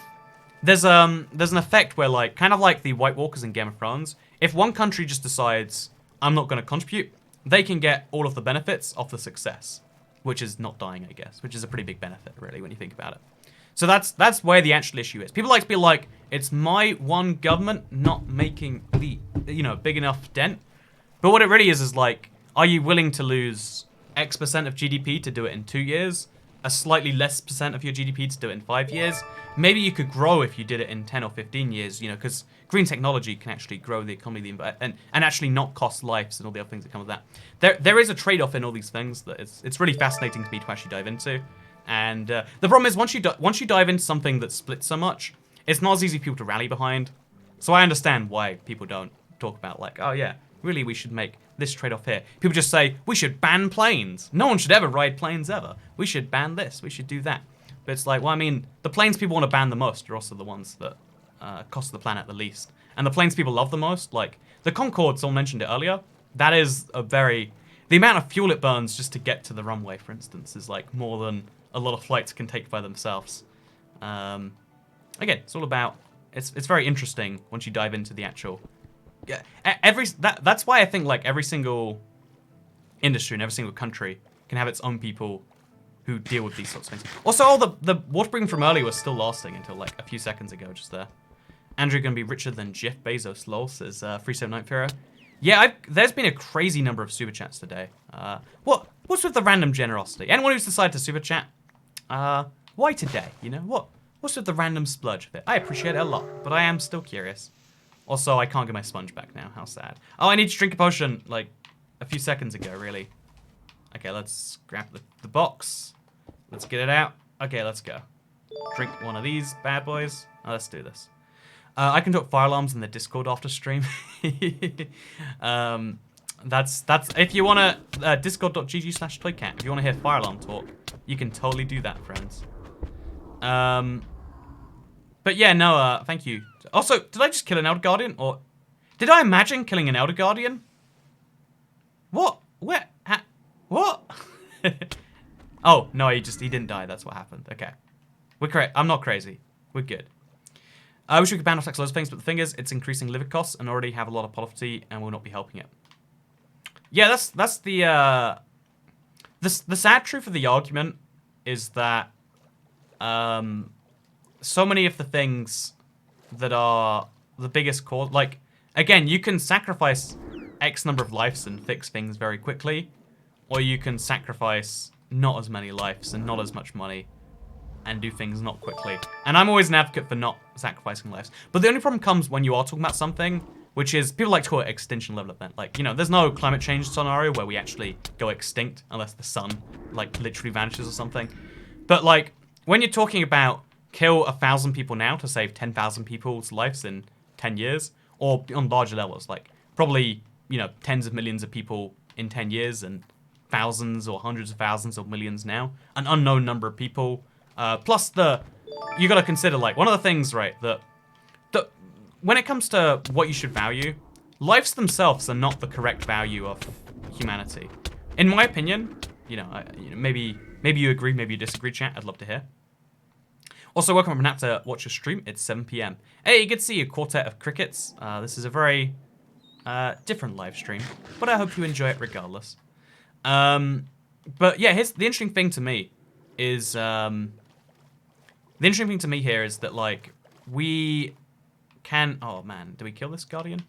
There's an effect where, like, kind of like the White Walkers in Game of Thrones, if one country just decides, I'm not going to contribute, they can get all of the benefits of the success, which is not dying, I guess, which is a pretty big benefit, really, when you think about it. So that's where the actual issue is. People like to be like, it's my one government not making the, you know, big enough dent. But what it really is like, are you willing to lose X% of GDP to do it in 2 years? A slightly less percent of your GDP to do it in 5 years? Maybe you could grow if you did it in 10 or 15 years, you know, because green technology can actually grow the economy and actually not cost lives and all the other things that come with that. There is a trade-off in all these things that it's really fascinating to me to actually dive into. And the problem is once you dive into something that splits so much, it's not as easy for people to rally behind. So I understand why people don't talk about like, oh yeah, really we should make this trade-off here. People just say, we should ban planes. No one should ever ride planes ever. We should ban this. We should do that. But it's like, well, I mean, the planes people want to ban the most are also the ones that cost the planet the least. And the planes people love the most, like the Concorde, someone mentioned it earlier, that is a very... The amount of fuel it burns just to get to the runway, for instance, is like more than a lot of flights can take by themselves. Again, it's all about... It's very interesting once you dive into the actual... Yeah, that's why I think like every single industry and every single country can have its own people who deal with these sorts of things. Also, all the water breathing from earlier was still lasting until like a few seconds ago, just there. Andrew gonna be richer than Jeff Bezos, lol, says 379 Fira. Yeah, there's been a crazy number of super chats today. What's with the random generosity? Anyone who's decided to super chat, why today? You know, What's with the random splurge of it? I appreciate it a lot, but I am still curious. Also, I can't get my sponge back now. How sad. Oh, I need to drink a potion, like, a few seconds ago, really. Okay, let's grab the box. Let's get it out. Okay, let's go. Drink one of these bad boys. Oh, let's do this. I can talk fire alarms in the Discord after stream. That's if you want to discord.gg/toycat. If you want to hear fire alarm talk, you can totally do that, friends. But yeah, no, thank you. Also, did I just kill an Elder Guardian? Or did I imagine killing an Elder Guardian? What? Where? What? Oh, no, he didn't die. That's what happened. Okay. We're correct. I'm not crazy. We're good. I wish we could ban off tax loads of things, but the thing is, it's increasing living costs and already have a lot of poverty and will not be helping it. Yeah, that's the sad truth of the argument is that so many of the things that are the biggest cause, like, again, you can sacrifice X number of lives and fix things very quickly, or you can sacrifice not as many lives and not as much money and do things not quickly. And I'm always an advocate for not sacrificing lives. But the only problem comes when you are talking about something, which is, people like to call it extinction level event. Like, you know, there's no climate change scenario where we actually go extinct unless the sun, like, literally vanishes or something. But, like, when you're talking about kill 1,000 people now to save 10,000 people's lives in 10 years, or on larger levels, like, probably, you know, tens of millions of people in 10 years and thousands or hundreds of thousands or millions now, an unknown number of people, plus you gotta consider, like, one of the things, right, that when it comes to what you should value, lives themselves are not the correct value of humanity. In my opinion, you know, maybe you agree, maybe you disagree, chat, I'd love to hear. Also, welcome up Nat to watch your stream. It's 7 PM. Hey, good to see you, Quartet of Crickets. This is a very different live stream, but I hope you enjoy it regardless. But yeah, here's the interesting thing to me is the interesting thing to me here is that, like, we can. Oh man, do we kill this Guardian?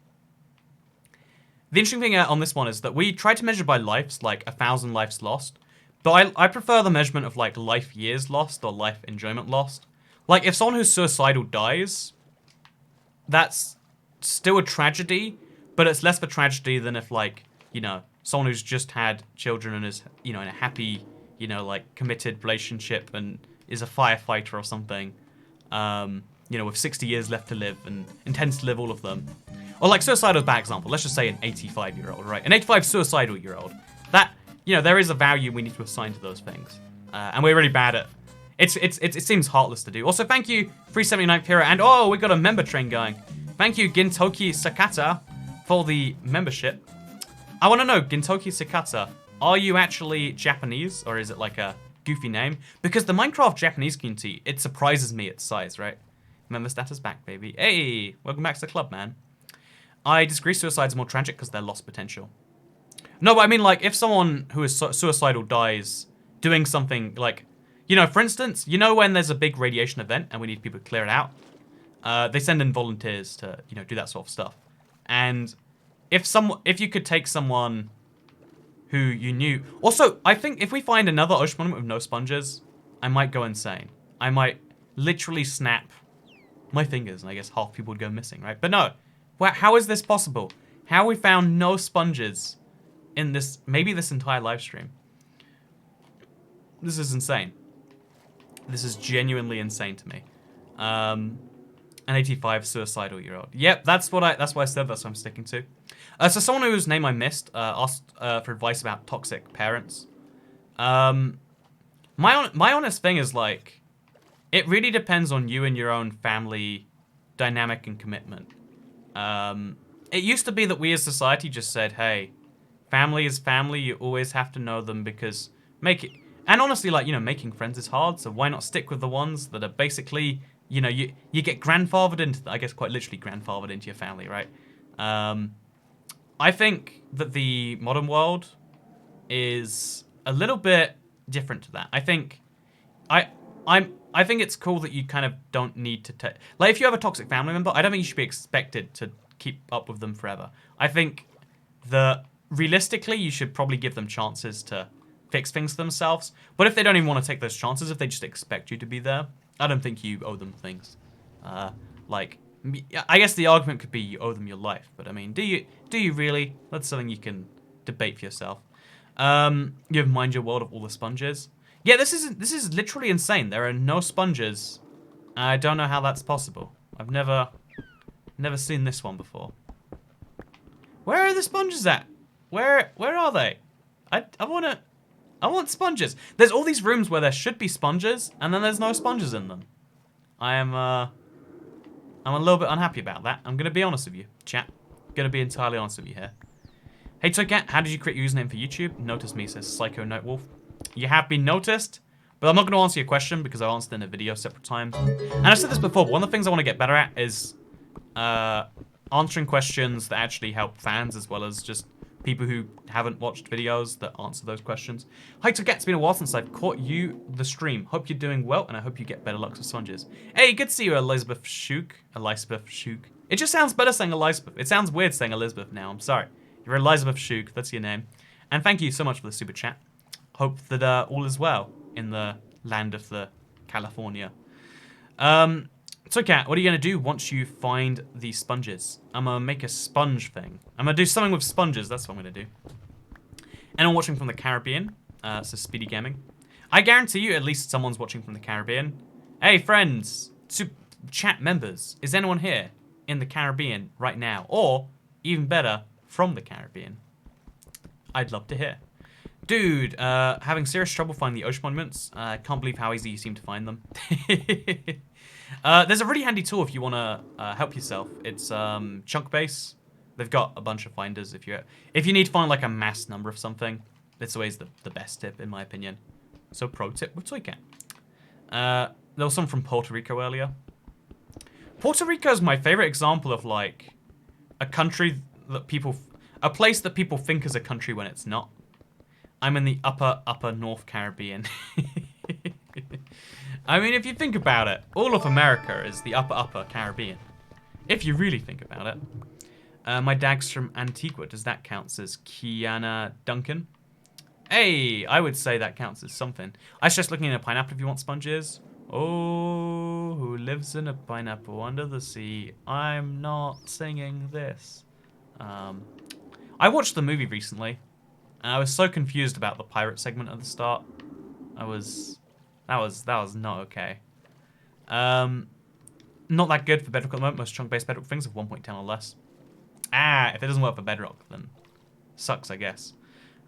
The interesting thing on this one is that we try to measure by lives, like 1,000 lives lost. But I prefer the measurement of, like, life years lost or life enjoyment lost. Like, if someone who's suicidal dies, that's still a tragedy, but it's less of a tragedy than if, like, you know, someone who's just had children and is, you know, in a happy, you know, like, committed relationship and is a firefighter or something, you know, with 60 years left to live and intends to live all of them. Or, like, suicidal is a bad example. Let's just say an 85-year-old, right? An 85 suicidal-year-old. That, you know, there is a value we need to assign to those things. And we're really bad at... It seems heartless to do. Also, thank you, 379 Pira, and oh, we got a member train going. Thank you, Gintoki Sakata, for the membership. I want to know, Gintoki Sakata, are you actually Japanese, or is it like a goofy name? Because the Minecraft Japanese community, it surprises me its size, right? Member status back, baby. Hey, welcome back to the club, man. I disagree, suicide's more tragic because they're lost potential. No, but I mean, like, if someone who is suicidal dies doing something, like, you know, for instance, you know when there's a big radiation event and we need people to clear it out? They send in volunteers to, you know, do that sort of stuff. And if you could take someone who you knew... Also, I think if we find another ocean monument with no sponges, I might go insane. I might literally snap my fingers, and I guess half people would go missing, right? But no. Well, how is this possible? How we found no sponges in this, maybe this entire live stream? This is insane. This is genuinely insane to me. An 85 suicidal-year-old. Yep, that's what I said. That's what I'm sticking to. So someone whose name I missed asked for advice about toxic parents. My honest thing is, like, it really depends on you and your own family dynamic and commitment. It used to be that we as society just said, hey, family is family. You always have to know them because and honestly, like, you know, making friends is hard, so why not stick with the ones that are basically, you know, you get grandfathered into, I guess quite literally grandfathered into your family, right? I think that the modern world is a little bit different to that. I think I think it's cool that you kind of don't need to like, if you have a toxic family member, I don't think you should be expected to keep up with them forever. I think that realistically, you should probably give them chances to fix things themselves. But if they don't even want to take those chances, if they just expect you to be there, I don't think you owe them things. Like, I guess the argument could be you owe them your life, but I mean, do you really? That's something you can debate for yourself. You have mined your world of all the sponges. Yeah, this is literally insane. There are no sponges. I don't know how that's possible. I've never seen this one before. Where are the sponges at? Where are they? I want sponges. There's all these rooms where there should be sponges, and then there's no sponges in them. I'm a little bit unhappy about that. I'm gonna be honest with you, chat. Gonna be entirely honest with you here. Hey Toycat, how did you create your username for YouTube? Notice me, says Psycho Nightwolf. You have been noticed, but I'm not gonna answer your question because I answered in a video separate times. And I've said this before, but one of the things I want to get better at is answering questions that actually help fans as well as just people who haven't watched videos that answer those questions. Hi Toycat, it's been a while since I've caught you the stream. Hope you're doing well, and I hope you get better luck with sponges. Hey, good to see you, Elizabeth Shook. Elizabeth Shook. It just sounds better saying Elizabeth. It sounds weird saying Elizabeth now, I'm sorry. You're Elizabeth Shook, that's your name. And thank you so much for the super chat. Hope that all is well in the land of the California. Toycat, what are you going to do once you find the sponges? I'm going to make a sponge thing. I'm going to do something with sponges, that's what I'm going to do. Anyone watching from the Caribbean? So Speedy Gaming. I guarantee you at least someone's watching from the Caribbean. Hey friends, chat members, is anyone here in the Caribbean right now? Or, even better, from the Caribbean? I'd love to hear. Dude, having serious trouble finding the ocean monuments. I can't believe how easy you seem to find them. There's a really handy tool if you want to help yourself. It's Chunk Base. They've got a bunch of finders if you need to find like a mass number of something. It's always the best tip in my opinion. So pro tip with Toycat. There was some from Puerto Rico earlier. Puerto Rico is my favorite example of like a country that a place that people think is a country when it's not. I'm in the upper North Caribbean. I mean, if you think about it, all of America is the upper Caribbean. If you really think about it. My dad's from Antigua. Does that count as Kiana Duncan? Hey, I would say that counts as something. I was just looking at a pineapple if you want sponges. Oh, who lives in a pineapple under the sea? I'm not singing this. I watched the movie recently, and I was so confused about the pirate segment at the start. That was not okay. Not that good for Bedrock at the moment. Most chunk-based Bedrock things have 1.10 or less. If it doesn't work for Bedrock, then sucks, I guess.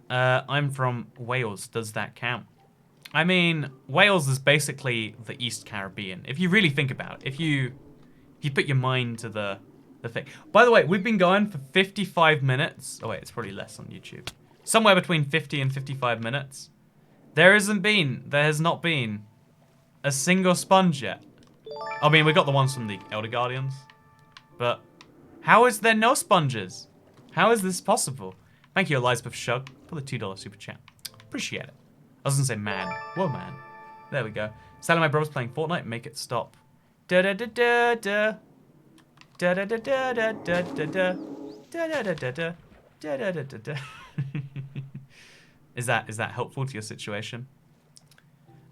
I'm from Wales. Does that count? I mean, Wales is basically the East Caribbean. If you really think about it, if you put your mind to the thing. By the way, we've been going for 55 minutes. Oh wait, it's probably less on YouTube. Somewhere between 50 and 55 minutes. There has not been a single sponge yet. I mean, we got the ones from the Elder Guardians. But how is there no sponges? How is this possible? Thank you, Elizabeth Shug, for the $2 super chat. Appreciate it. I was gonna say man. Whoa, man. There we go. Sally, my brother's playing Fortnite. Make it stop. Da da da da da. Da da da da da da da da. Da da da da da. Da da da da da. Is that helpful to your situation?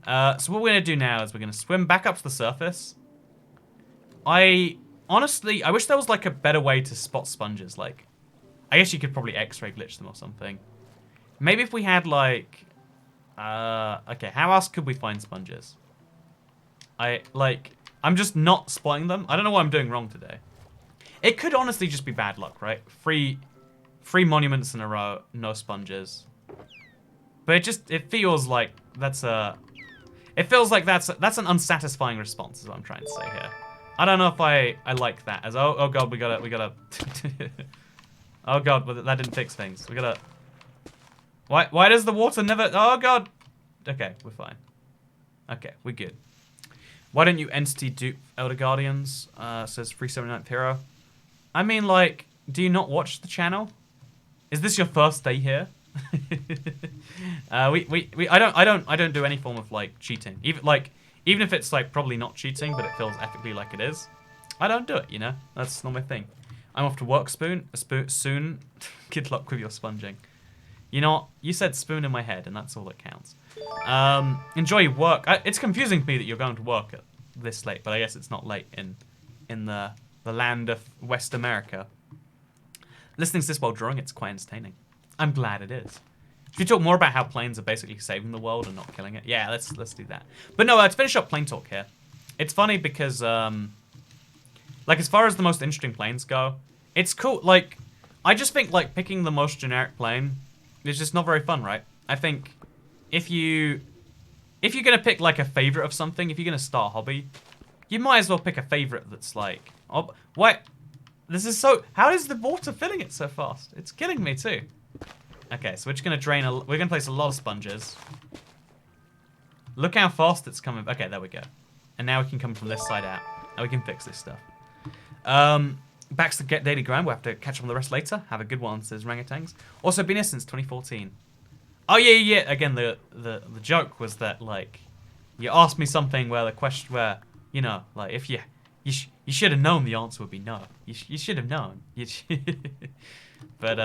So what we're gonna do now is we're gonna swim back up to the surface. Honestly, I wish there was like a better way to spot sponges. Like, I guess you could probably X-ray glitch them or something. Maybe if we had like, okay, how else could we find sponges? I'm just not spotting them. I don't know what I'm doing wrong today. It could honestly just be bad luck, right? Three monuments in a row, no sponges. But it feels like that's an unsatisfying response is what I'm trying to say here. I don't know if I like that as oh god, we gotta oh god, but that didn't fix things. We gotta why does the water never oh god. Okay, we're fine. Okay, we're good. Why don't you entity dupe Elder Guardians? Says 379th Hero. I mean, like, do you not watch the channel? Is this your first day here? I don't do any form of like cheating. Even if it's like probably not cheating, but it feels ethically like it is. I don't do it, you know? That's not my thing. I'm off to work soon. Good luck with your sponging. You know what? You said spoon in my head, and that's all that counts. Enjoy your work. It's confusing to me that you're going to work at this late, but I guess it's not late in the land of West America. Listening to this while drawing, it's quite entertaining. I'm glad it is. Should we talk more about how planes are basically saving the world and not killing it? Yeah, let's do that. But no, to finish up plane talk here, it's funny because like as far as the most interesting planes go, it's cool. Like I just think like picking the most generic plane is just not very fun, right? I think if you're gonna pick like a favorite of something, if you're gonna start a hobby, you might as well pick a favorite that's like, oh, what? This is so. How is the water filling it so fast? It's killing me too. Okay, so we're just gonna drain. We're gonna place a lot of sponges. Look how fast it's coming. Okay, there we go. And now we can come from this side out. Now we can fix this stuff. Back to the Get Daily Grind. We'll have to catch up on the rest later. Have a good one, says Rangutans. Also, been here since 2014. Oh yeah. Again, the joke was that like, you asked me something where the question where you know like if you should have known the answer would be no. You should have known. But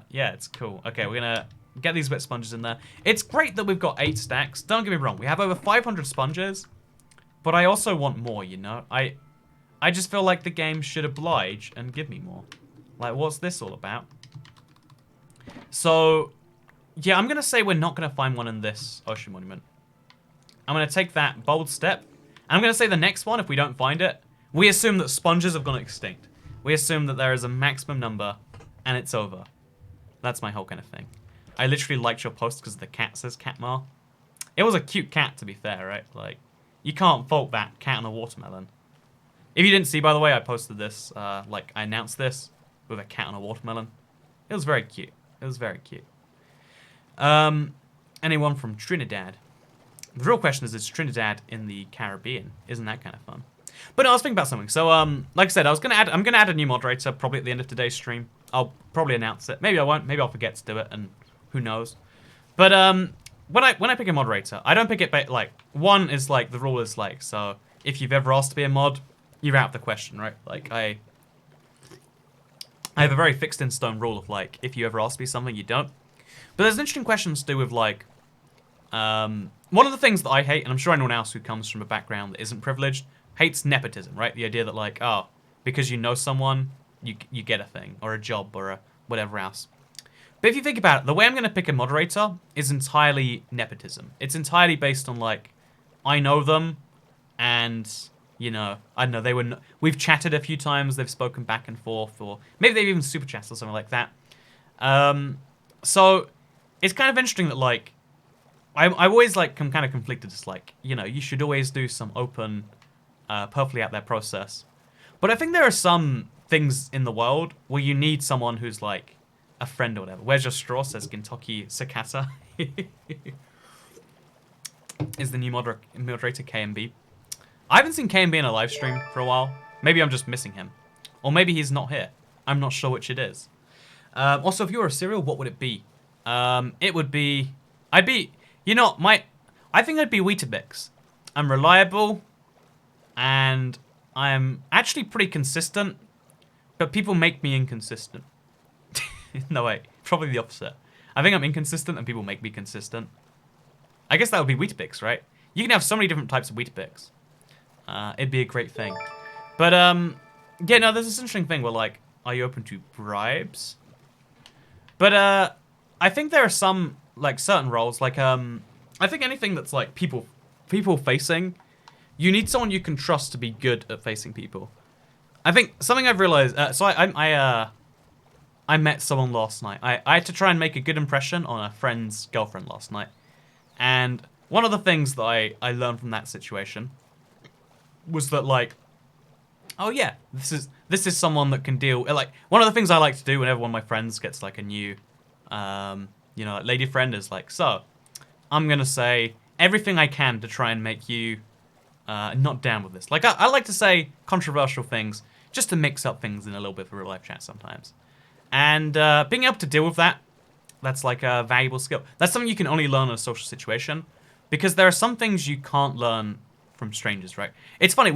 yeah, it's cool. Okay, we're gonna get these wet sponges in there. It's great that we've got 8 stacks. Don't get me wrong. We have over 500 sponges, but I also want more. You know, I just feel like the game should oblige and give me more. Like, what's this all about? So, yeah, I'm gonna say we're not gonna find one in this ocean monument. I'm gonna take that bold step. I'm gonna say the next one, if we don't find it, we assume that sponges have gone extinct. We assume that there is a maximum number, and it's over. That's my whole kind of thing. I literally liked your post because the cat says Catmar. It was a cute cat, to be fair, right? Like, you can't fault that cat on a watermelon. If you didn't see, by the way, I posted this, like, I announced this with a cat on a watermelon. It was very cute. It was very cute. Anyone from Trinidad? The real question is Trinidad in the Caribbean? Isn't that kind of fun? But no, I was thinking about something. So, like I said, I'm gonna add a new moderator probably at the end of today's stream. I'll probably announce it. Maybe I won't. Maybe I'll forget to do it, and who knows. But when I pick a moderator, I don't pick it like one is like the rule is like so if you've ever asked to be a mod, you're out of the question, right? Like I have a very fixed in stone rule of like if you ever ask to be something, you don't. But there's interesting questions to do with like one of the things that I hate, and I'm sure anyone else who comes from a background that isn't privileged hates nepotism, right? The idea that like, oh, because you know someone, you get a thing or a job or a whatever else. But if you think about it, the way I'm going to pick a moderator is entirely nepotism. It's entirely based on like, I know them, and you know, I don't know, we've chatted a few times, they've spoken back and forth, or maybe they've even super chatted or something like that. So it's kind of interesting that like, I always like I'm kind of conflicted. It's like, you know, you should always do some open, perfectly out there process. But I think there are some things in the world where you need someone who's like a friend or whatever. Where's your straw? Says Kentucky Sakata. Is the new moderator KMB. I haven't seen KMB in a live stream for a while. Maybe I'm just missing him. Or maybe he's not here. I'm not sure which it is. Also, if you were a cereal, what would it be? It would be... You know, I think I'd be Weetabix. I'm reliable, and I'm actually pretty consistent, but people make me inconsistent. No, wait. Probably the opposite. I think I'm inconsistent, and people make me consistent. I guess that would be Weetabix, right? You can have so many different types of Weetabix. It'd be a great thing. But, yeah, no, there's this interesting thing where, like, are you open to bribes? But, I think there are some, like, certain roles, like, I think anything that's, like, people-facing, you need someone you can trust to be good at facing people. I think something I've realized, so I met someone last night. I had to try and make a good impression on a friend's girlfriend last night. And one of the things that I learned from that situation was that, like, oh yeah, this is someone that can deal, like, one of the things I like to do whenever one of my friends gets, like, a new, you know, lady friend is like, so, I'm gonna say everything I can to try and make you not down with this. Like, I like to say controversial things just to mix up things in a little bit of real life chat sometimes. And being able to deal with that, that's like a valuable skill. That's something you can only learn in a social situation, because there are some things you can't learn from strangers, right? It's funny,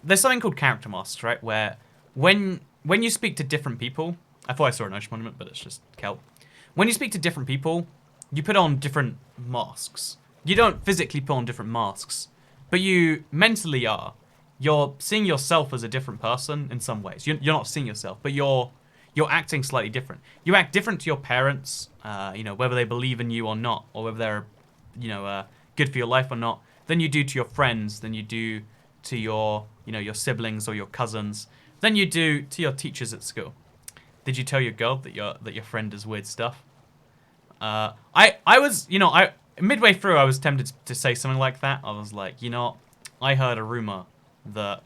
there's something called character masks, right? Where when you speak to different people, I thought I saw an ocean monument, but it's just kelp. When you speak to different people, you put on different masks. You don't physically put on different masks, but you mentally are. You're seeing yourself as a different person in some ways. You're not seeing yourself, but you're acting slightly different. You act different to your parents, whether they believe in you or not, or whether they're, good for your life or not, than you do to your friends, than you do to your siblings or your cousins, than you do to your teachers at school. Did you tell your girl that your friend does weird stuff? I was, midway through I was tempted to say something like that. I was like, I heard a rumor that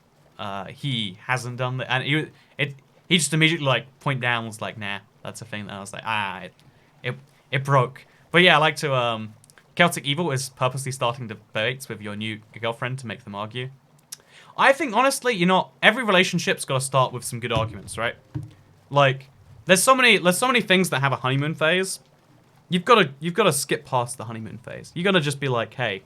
he hasn't done that, and he just immediately like point down was like, nah, that's a thing. And I was like, it broke. But yeah, I like to Celtic Evil is purposely starting debates with your new girlfriend to make them argue. I think honestly, every relationship's got to start with some good arguments, right? Like, there's so many things that have a honeymoon phase. You've got to skip past the honeymoon phase. You got to just be like, hey,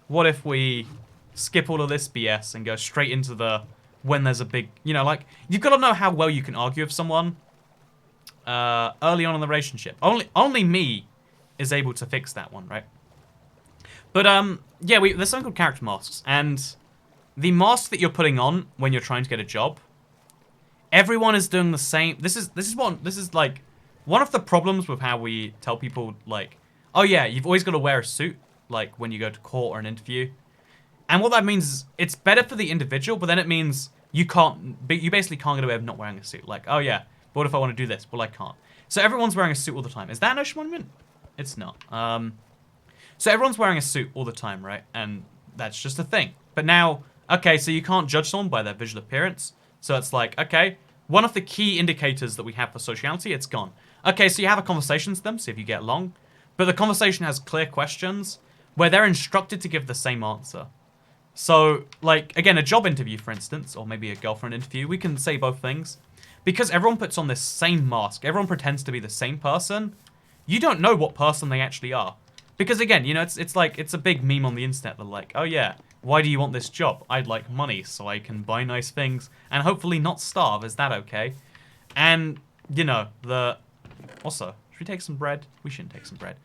what if we skip all of this BS and go straight into the when there's a big, you've got to know how well you can argue with someone early on in the relationship. Only me is able to fix that one, right? But yeah, there's something called character masks, and the mask that you're putting on when you're trying to get a job, everyone is doing the same. This is like one of the problems with how we tell people, like, oh yeah, you've always got to wear a suit, like when you go to court or an interview. And what that means is it's better for the individual, but then it means you basically can't get away with not wearing a suit. Like, oh yeah, but what if I want to do this? Well, I can't. So everyone's wearing a suit all the time. Is that an Ocean Monument? It's not. So everyone's wearing a suit all the time, right? And that's just a thing. But now, okay, so you can't judge someone by their visual appearance. So it's like, okay, one of the key indicators that we have for sociality, it's gone. Okay, so you have a conversation with them, see if you get along. But the conversation has clear questions where they're instructed to give the same answer. So, like, again, a job interview, for instance, or maybe a girlfriend interview, we can say both things. Because everyone puts on this same mask, everyone pretends to be the same person, you don't know what person they actually are. Because, again, it's like, it's a big meme on the internet. They're like, oh yeah, why do you want this job? I'd like money so I can buy nice things and hopefully not starve. Is that okay? And, also, should we take some bread? We shouldn't take some bread.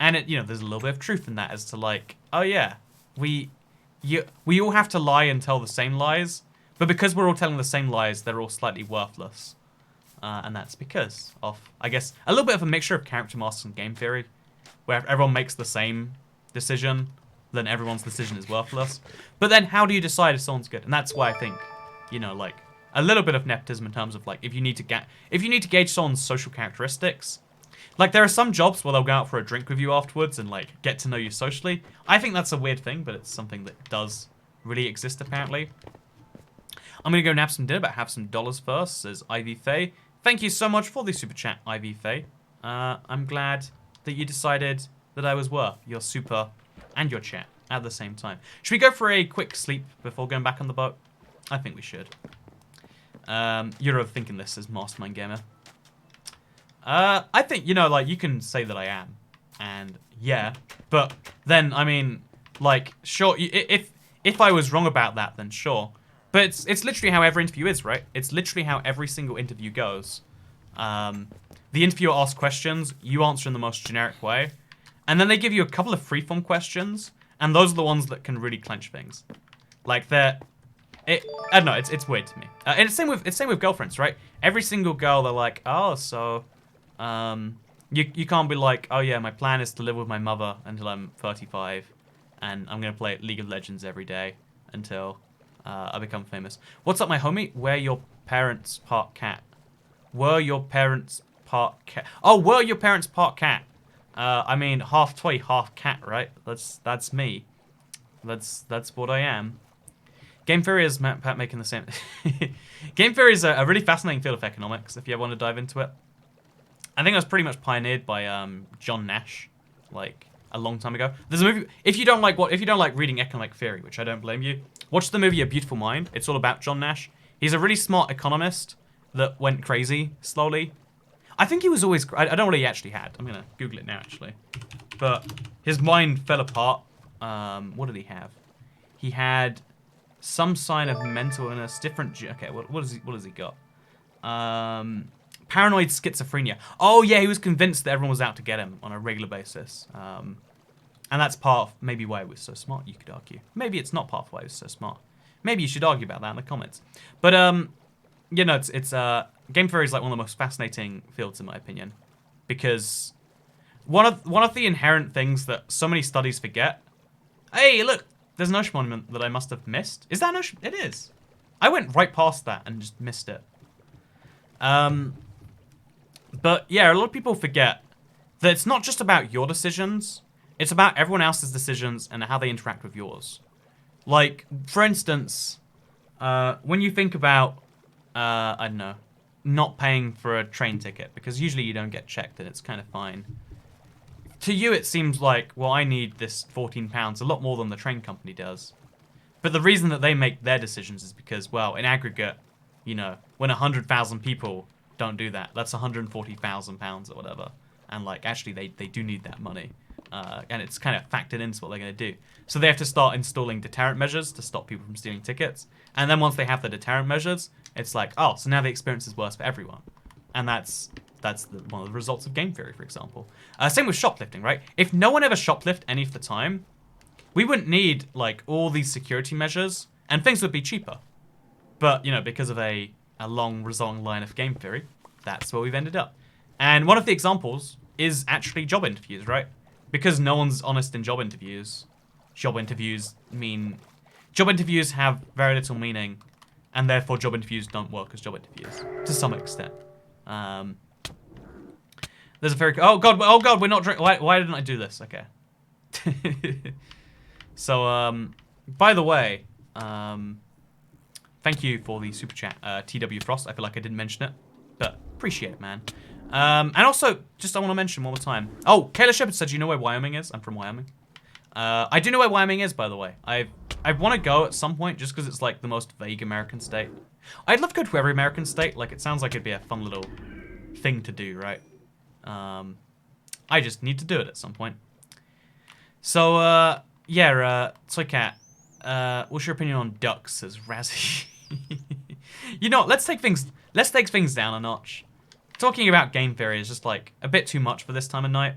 And, there's a little bit of truth in that as to, like, oh yeah, we all have to lie and tell the same lies, but because we're all telling the same lies, they're all slightly worthless. And that's because of, I guess, a little bit of a mixture of character masks and game theory, where if everyone makes the same decision, then everyone's decision is worthless. But then how do you decide if someone's good? And that's why I think, like, a little bit of nepotism in terms of, like, if you need to gauge someone's social characteristics. Like, there are some jobs where they'll go out for a drink with you afterwards and, like, get to know you socially. I think that's a weird thing, but it's something that does really exist, apparently. I'm going to go nab some dinner, but have some dollars first, says Ivy Faye. Thank you so much for the super chat, Ivy Faye. I'm glad that you decided that I was worth your super and your chat at the same time. Should we go for a quick sleep before going back on the boat? I think we should. You're overthinking this as Mastermind Gamer. I think, like, you can say that I am. And, yeah. But then, I mean, like, sure, if I was wrong about that, then sure. But it's literally how every interview is, right? It's literally how every single interview goes. The interviewer asks questions, you answer in the most generic way. And then they give you a couple of freeform questions, and those are the ones that can really clench things. Like, I don't know, it's weird to me. And it's same with girlfriends, right? Every single girl, they're like, oh, so... you can't be like, oh yeah, my plan is to live with my mother until I'm 35, and I'm gonna play League of Legends every day until I become famous. What's up, my homie? Were your parents part cat? Were your parents part cat? Oh, were your parents part cat? I mean, half toy, half cat, right? That's me. That's what I am. Game theory is Pat making the same. Game theory is a really fascinating field of economics. If you ever want to dive into it. I think it was pretty much pioneered by John Nash, like a long time ago. There's a movie. If you don't like reading economic theory, which I don't blame you, watch the movie A Beautiful Mind. It's all about John Nash. He's a really smart economist that went crazy slowly. I think he was always. I don't know what he actually had. I'm gonna Google it now, actually. But his mind fell apart. What did he have? He had some sign of mental illness. Different. Okay, what has he got? Paranoid schizophrenia. Oh yeah, he was convinced that everyone was out to get him on a regular basis. And that's part of maybe why it was so smart, you could argue. Maybe it's not part of why it was so smart. Maybe you should argue about that in the comments. But, you know, game theory is like one of the most fascinating fields in my opinion. Because one of the inherent things that so many studies forget... Hey, look! There's an ocean monument that I must have missed. Is that an ocean? It is. I went right past that and just missed it. But yeah, a lot of people forget that it's not just about your decisions. It's about everyone else's decisions and how they interact with yours. Like, for instance, when you think about, I don't know, not paying for a train ticket, because usually you don't get checked and it's kind of fine. To you, it seems like, well, I need this £14, a lot more than the train company does. But the reason that they make their decisions is because, well, in aggregate, you know, when 100,000 people don't do that, that's £140,000 or whatever. And, like, actually, they do need that money. And it's kind of factored into what they're going to do. So they have to start installing deterrent measures to stop people from stealing tickets. And then once they have the deterrent measures, it's like, oh, so now the experience is worse for everyone. And that's one of the results of game theory, for example. Same with shoplifting, right? If no one ever shoplift any of the time, we wouldn't need, like, all these security measures, and things would be cheaper. But, you know, because of a long, resulting line of game theory, that's where we've ended up. And one of the examples is actually job interviews, right? Because no one's honest in job interviews have very little meaning, and therefore job interviews don't work as job interviews, to some extent. There's a very... Oh god, we're not drinking... Why didn't I do this? Okay. So, by the way, thank you for the super chat, TW Frost. I feel like I didn't mention it, but appreciate it, man. And also, just I want to mention one more time. Oh, Kayla Shepherd said, you know where Wyoming is? I'm from Wyoming. I do know where Wyoming is, by the way. I want to go at some point just because it's like the most vague American state. I'd love to go to every American state. Like, it sounds like it'd be a fun little thing to do, right? I just need to do it at some point. So, yeah, Toycat, what's your opinion on ducks, says Razzie. You know, let's take things down a notch. Talking about game theory is just like a bit too much for this time of night.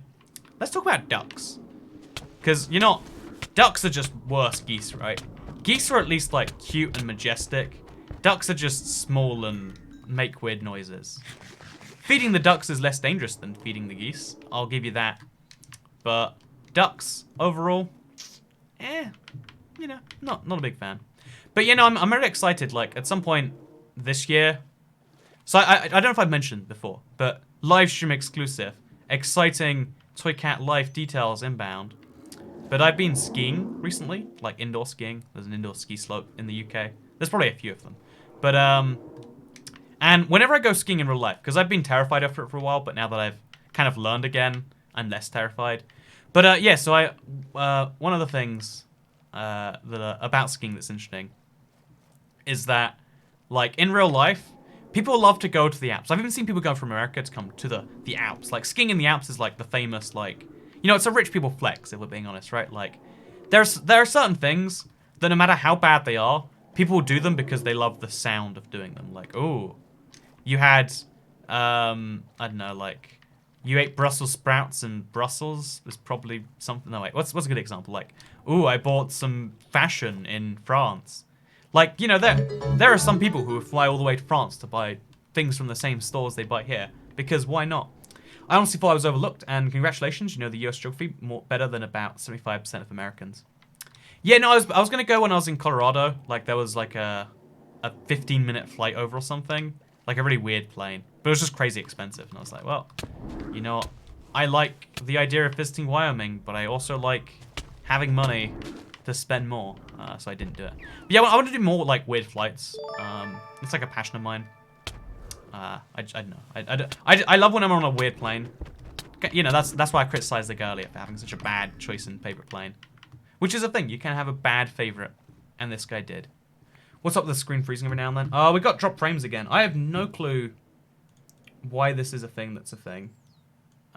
Let's talk about ducks. Because, you know, ducks are just worse geese, right? Geese are at least like cute and majestic. Ducks are just small and make weird noises. Feeding the ducks is less dangerous than feeding the geese. I'll give you that. But ducks, overall, you know, not a big fan. But, you know, I'm really excited. Like, at some point this year... So, I don't know if I've mentioned before, but live stream exclusive. Exciting Toycat life details inbound. But I've been skiing recently, like indoor skiing. There's an indoor ski slope in the UK. There's probably a few of them. But, and whenever I go skiing in real life, because I've been terrified of it for a while, but now that I've kind of learned again, I'm less terrified. But, yeah, so one of the things about skiing that's interesting is that, like, in real life, people love to go to the Alps. I've even seen people go from America to come to the Alps. Like, skiing in the Alps is, like, the famous, like... You know, it's a rich people flex, if we're being honest, right? Like, there are certain things that no matter how bad they are, people will do them because they love the sound of doing them. Like, ooh, you had, I don't know, like, you ate Brussels sprouts in Brussels. There's probably something... No, wait, what's a good example? Like, ooh, I bought some fashion in France. Like, you know, there are some people who fly all the way to France to buy things from the same stores they buy here. Because why not? I honestly thought I was overlooked, and congratulations, you know the US geography better than about 75% of Americans. Yeah, no, I was going to go when I was in Colorado. Like, there was like a 15-minute flight over or something. Like a really weird plane. But it was just crazy expensive. And I was like, well, you know, I like the idea of visiting Wyoming, but I also like having money to spend more. So I didn't do it. But yeah, I want to do more like weird flights. It's like a passion of mine. I don't know. I love when I'm on a weird plane. You know, that's why I criticized the girl earlier for having such a bad choice in favorite plane. Which is a thing. You can have a bad favorite. And this guy did. What's up with the screen freezing every now and then? Oh, we got drop frames again. I have no clue why this is a thing that's a thing.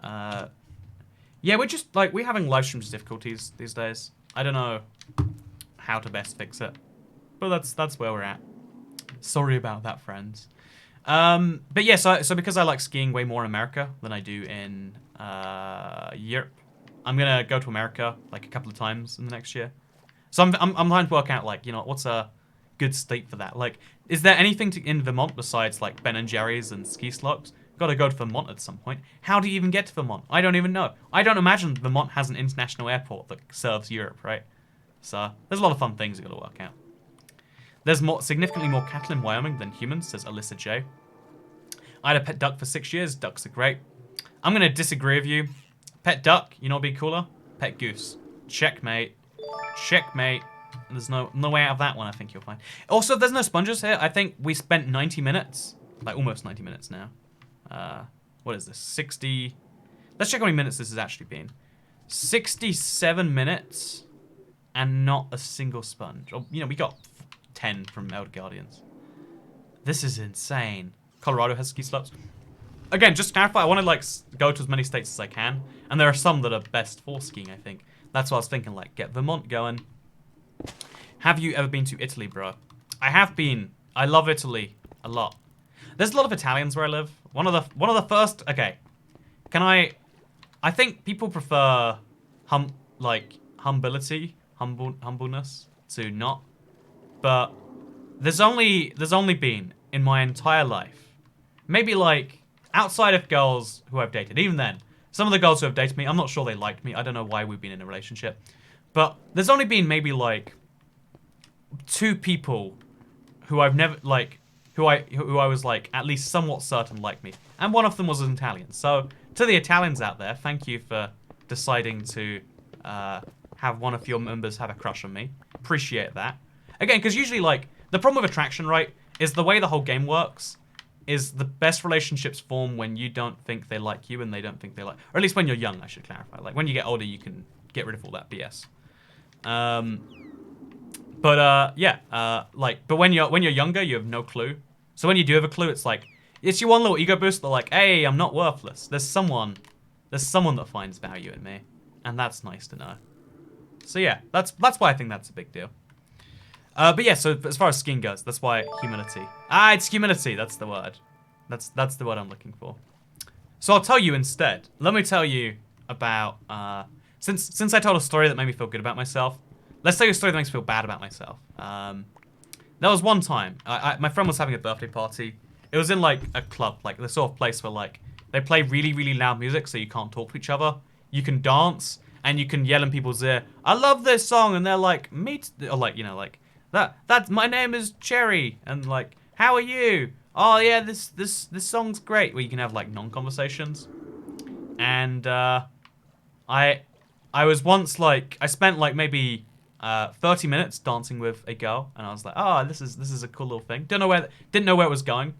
Yeah, we're having live streams difficulties these days. I don't know how to best fix it. But that's where we're at. Sorry about that, friends. But yeah, so because I like skiing way more in America than I do in Europe, I'm gonna go to America like a couple of times in the next year. So I'm trying to work out like, you know, what's a good state for that. Like, is there anything in Vermont besides like Ben and Jerry's and ski slopes? Gotta go to Vermont at some point. How do you even get to Vermont? I don't even know. I don't imagine Vermont has an international airport that serves Europe, right? So there's a lot of fun things you gotta work out. There's significantly more cattle in Wyoming than humans, says Alyssa J. I had a pet duck for 6 years. Ducks are great. I'm gonna disagree with you. Pet duck, you know what'd be cooler? Pet goose. Checkmate. Checkmate. There's no way out of that one, I think you'll find. Also, there's no sponges here. I think we spent 90 minutes. Like, almost 90 minutes now. What is this? 60... Let's check how many minutes this has actually been. 67 minutes and not a single sponge. Or, you know, we got 10 from Elder Guardians. This is insane. Colorado has ski slopes. Again, just to clarify, I want to, like, go to as many states as I can. And there are some that are best for skiing, I think. That's what I was thinking, like, get Vermont going. Have you ever been to Italy, bro? I have been. I love Italy a lot. There's a lot of Italians where I live. One of the first... Okay. Can I think people prefer humbleness to not. But there's only been in my entire life, maybe like outside of girls who I've dated, even then, some of the girls who have dated me, I'm not sure they liked me. I don't know why we've been in a relationship. But there's only been maybe like 2 people who I've never like who I was like at least somewhat certain liked me, and one of them was an Italian. So to the Italians out there, thank you for deciding to have one of your members have a crush on me. Appreciate that. Again, because usually like the problem with attraction, right, is the way the whole game works. Is the best relationships form when you don't think they like you and they don't think they like, or at least when you're young, I should clarify. Like when you get older, you can get rid of all that BS. But when you're younger, you have no clue. So when you do have a clue, it's like it's your one little ego boost. They're like, hey, I'm not worthless. There's someone that finds value in me, and that's nice to know. So yeah, that's why I think that's a big deal. But yeah, so as far as skiing goes, that's why humility. It's humility. That's the word. That's the word I'm looking for. So I'll tell you instead. Let me tell you about since I told a story that made me feel good about myself. Let's tell you a story that makes me feel bad about myself. There was one time my friend was having a birthday party. It was in like a club, like the sort of place where like they play really really loud music, so you can't talk to each other. You can dance and you can yell in people's ear. I love this song, and they're like, me, or like, you know, like. That's my name is Cherry, and like, how are you? Oh yeah, this song's great. Where you can have like non-conversations, and I was once like I spent like maybe 30 minutes dancing with a girl, and I was like, oh, this is a cool little thing. Didn't know where it was going,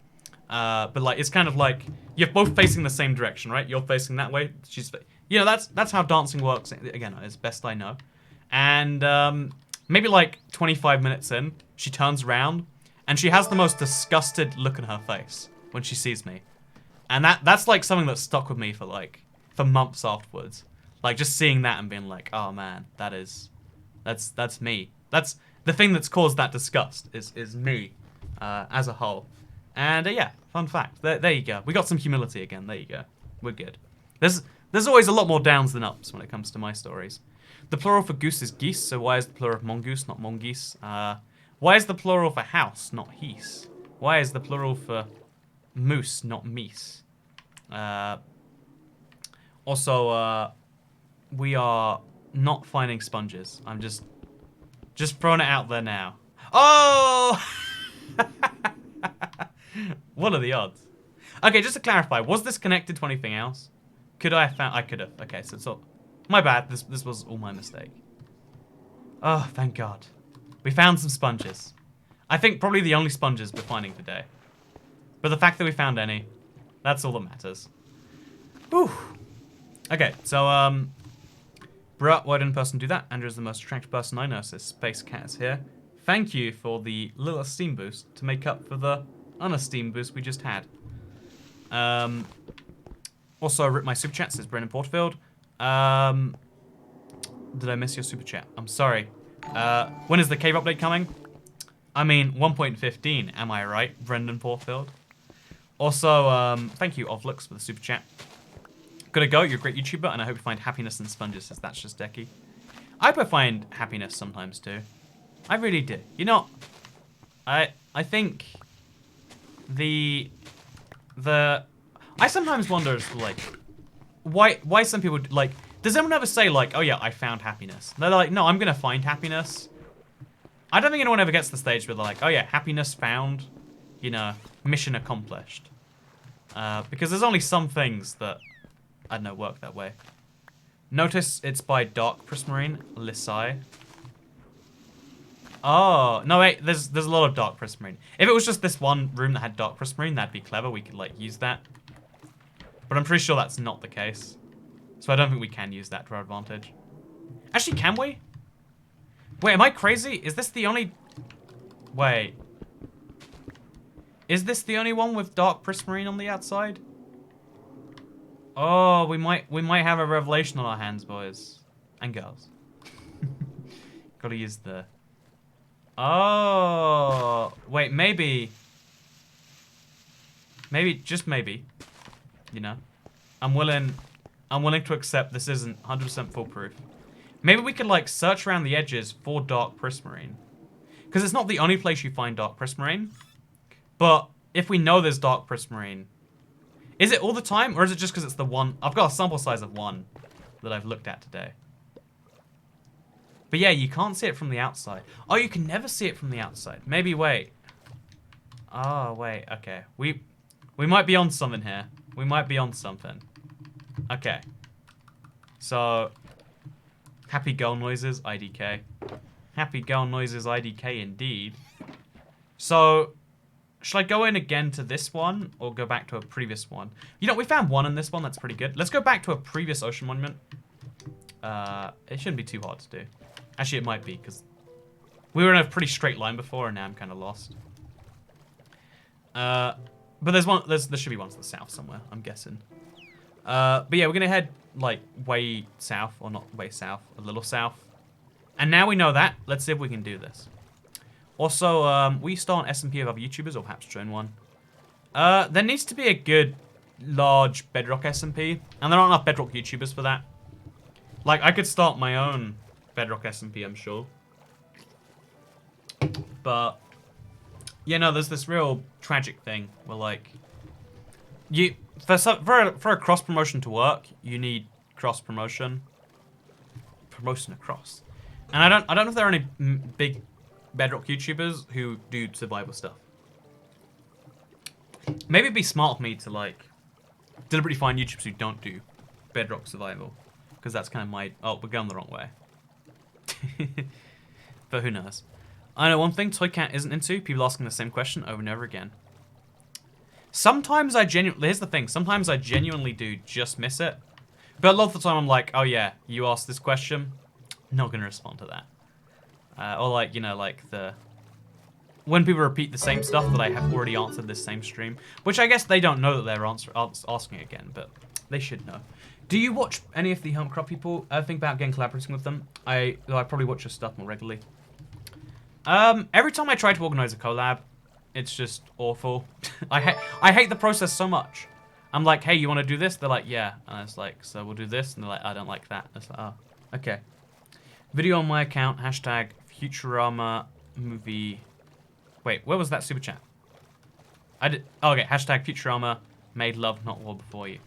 but like it's kind of like you're both facing the same direction, right? You're facing that way. She's, you know, that's how dancing works. Again, as best I know, and maybe like 25 minutes in, she turns around and she has the most disgusted look on her face when she sees me. And that's like something that stuck with me for months afterwards. Like just seeing that and being like, oh man, that's me. That's the thing that's caused that disgust is me as a whole. And yeah, fun fact. There you go. We got some humility again. There you go. We're good. There's always a lot more downs than ups when it comes to my stories. The plural for goose is geese, so why is the plural of mongoose not mongoose? Why is the plural for house not heath? Why is the plural for moose not meese? Also, we are not finding sponges. I'm just throwing it out there now. Oh! What are the odds? Okay, just to clarify, was this connected to anything else? Could I have found... I could have. Okay, so my bad. This was all my mistake. Oh, thank God. We found some sponges. I think probably the only sponges we're finding today. But the fact that we found any, that's all that matters. Whew. Okay, so, bruh, why didn't a person do that? Andrew's the most attractive person I know, says Space Cat is here. Thank you for the little esteem boost to make up for the unesteem boost we just had. Also, I ripped my super chat, says Brendan Porterfield. Did I miss your super chat? I'm sorry. When is the cave update coming? I mean, 1.15, am I right, Brendan Porterfield? Also, thank you, Ovlux, for the super chat. Gotta go. You're a great YouTuber, and I hope you find happiness in sponges. Says That's Just Decky. I hope I find happiness sometimes too. I really do. You know, I think the I sometimes wonder like why some people like. Does anyone ever say like, oh yeah, I found happiness? They're like, no, I'm gonna find happiness. I don't think anyone ever gets to the stage where they're like, oh yeah, happiness found, you know, mission accomplished. Because there's only some things that, I don't know, work that way. Notice it's by Dark Prismarine, Lissai. Oh, no wait, there's a lot of Dark Prismarine. If it was just this one room that had Dark Prismarine, that'd be clever, we could like use that. But I'm pretty sure that's not the case. So I don't think we can use that to our advantage. Actually, can we? Wait, am I crazy? Is this the only... Wait. Is this the only one with Dark Prismarine on the outside? Oh, we might have a revelation on our hands, boys. And girls. Gotta use the... Oh. Wait, maybe... Maybe, just maybe. You know? I'm willing to accept this isn't 100% foolproof. Maybe we could, like, search around the edges for Dark Prismarine. Because it's not the only place you find Dark Prismarine. But if we know there's Dark Prismarine... Is it all the time? Or is it just because it's the one... I've got a sample size of one that I've looked at today. But yeah, you can't see it from the outside. Oh, you can never see it from the outside. Maybe wait. Oh, wait. Okay. We might be on something here. We might be on something. Okay. So... Happy girl noises, IDK. Happy girl noises, IDK indeed. So, should I go in again to this one or go back to a previous one? You know, we found one in this one. That's pretty good. Let's go back to a previous ocean monument. It shouldn't be too hard to do. Actually, it might be because we were in a pretty straight line before and now I'm kind of lost. But there's one. There should be one to the south somewhere, I'm guessing. But yeah, we're gonna head like way south, or not way south, a little south. And now we know that, let's see if we can do this. Also, we start an SMP of other YouTubers, or perhaps join one. There needs to be a good, large Bedrock SMP, and there aren't enough Bedrock YouTubers for that. Like, I could start my own Bedrock SMP, I'm sure. But, yeah, no, there's this real tragic thing where, like, for a cross promotion to work, you need cross promotion. Promotion across. And I don't know if there are any big Bedrock YouTubers who do survival stuff. Maybe it'd be smart of me to like deliberately find YouTubers who don't do Bedrock survival, because that's kind of my... Oh, we're going the wrong way. But who knows? I know one thing Toy Cat isn't into, people asking the same question over and over again. Sometimes I genuinely... Here's the thing. Sometimes I genuinely do just miss it. But a lot of the time I'm like, oh yeah, you asked this question. Not going to respond to that. Or like, you know, like the... When people repeat the same stuff that I have already answered this same stream. Which I guess they don't know that they're asking again, but they should know. Do you watch any of the Helmcraft people? Think about getting collaborating with them. I probably watch your stuff more regularly. Every time I try to organize a collab, it's just awful. I hate the process so much. I'm like, hey, you want to do this? They're like, yeah. And it's like, so we'll do this. And they're like, I don't like that. It's like, oh, okay. Video on my account, hashtag Futurama movie. Wait, where was that super chat? Oh, okay, hashtag Futurama made love, not war before you.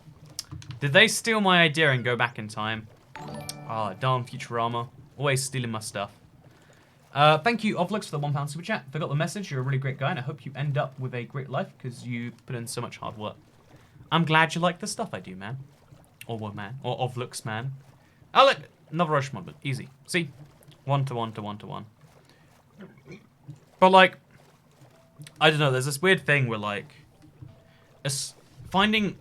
Did they steal my idea and go back in time? Oh, darn Futurama. Always stealing my stuff. Thank you, Ovlux, for the £1 super chat. If I got the message, you're a really great guy, and I hope you end up with a great life because you put in so much hard work. I'm glad you like the stuff I do, man. Or what, man? Or Ovlux, man. Oh, look, another Rush mod, but easy. See? 1 to 1 to 1 to 1. But, like, I don't know, there's this weird thing where, like, finding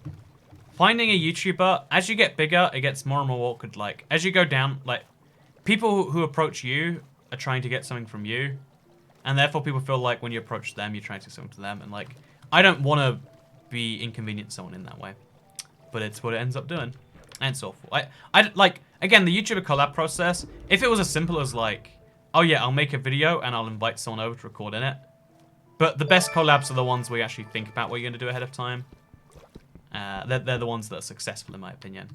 a YouTuber, as you get bigger, it gets more and more awkward. Like, as you go down, like, people who approach you are trying to get something from you, and therefore people feel like when you approach them, you're trying to get something to them, and, like, I don't want to be inconvenient someone in that way, but it's what it ends up doing, and it's awful. I like, again, the YouTuber collab process, if it was as simple as, like, oh yeah, I'll make a video and I'll invite someone over to record in it, but the best collabs are the ones where you actually think about what you're going to do ahead of time. They're the ones that are successful in my opinion.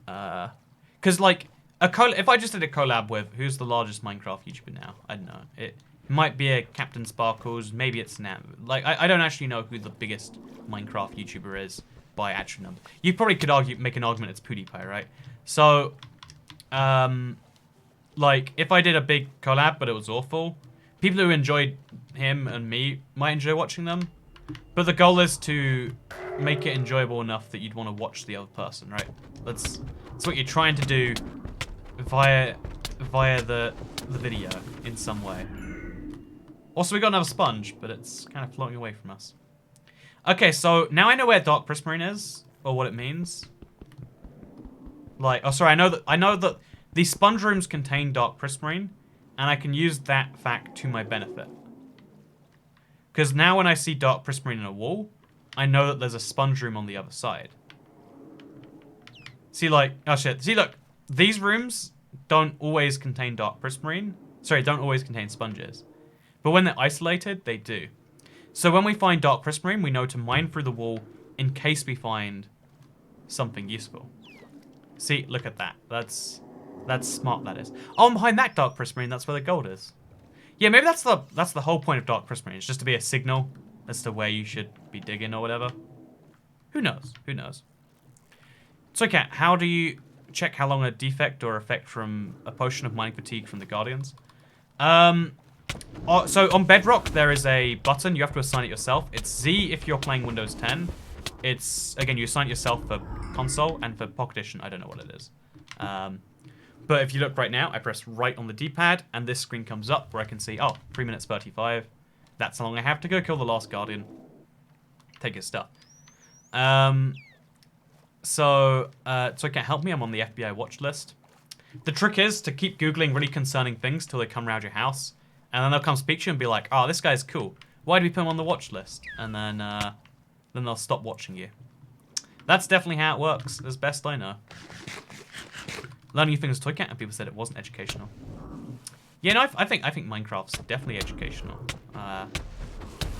Because like if I just did a collab with who's the largest Minecraft YouTuber now, I don't know. It might be a Captain Sparkles, maybe it's Nam. Like I don't actually know who the biggest Minecraft YouTuber is by actual number. You probably could make an argument it's PewDiePie, right? So, like if I did a big collab but it was awful, people who enjoyed him and me might enjoy watching them. But the goal is to make it enjoyable enough that you'd want to watch the other person, right? That's what you're trying to do via the video in some way. Also, we got another sponge, but it's kind of floating away from us. Okay, so now I know where dark prismarine is, or what it means. Like, oh, sorry, I know that these sponge rooms contain dark prismarine, and I can use that fact to my benefit. Because now when I see dark prismarine in a wall, I know that there's a sponge room on the other side. See, like, oh shit, see, look, these rooms don't always contain dark prismarine. Sorry, don't always contain sponges. But when they're isolated, they do. So when we find dark prismarine, we know to mine through the wall in case we find something useful. See, look at that. That's smart, that is. Oh, and behind that dark prismarine, that's where the gold is. Yeah, maybe that's the whole point of dark prismarine. It's just to be a signal as to where you should be digging or whatever. Who knows? Who knows? So, Kat, how do you check how long a defect or effect from a potion of mining fatigue from the Guardians? So on Bedrock, there is a button. You have to assign it yourself. It's Z if you're playing Windows 10. It's, again, you assign it yourself for console, and for Pocket Edition, I don't know what it is. But if you look right now, I press right on the D-pad, and this screen comes up where I can see, oh, 3 minutes 35. That's how long I have to go kill the last Guardian. Take his stuff. So it can't help me. I'm on the FBI watch list. The trick is to keep Googling really concerning things till they come around your house. And then they'll come speak to you and be like, oh, this guy's cool. Why do we put him on the watch list? And then they'll stop watching you. That's definitely how it works, as best I know. Learning new things with Toy Cat, and people said it wasn't educational. Yeah, no, I think Minecraft's definitely educational.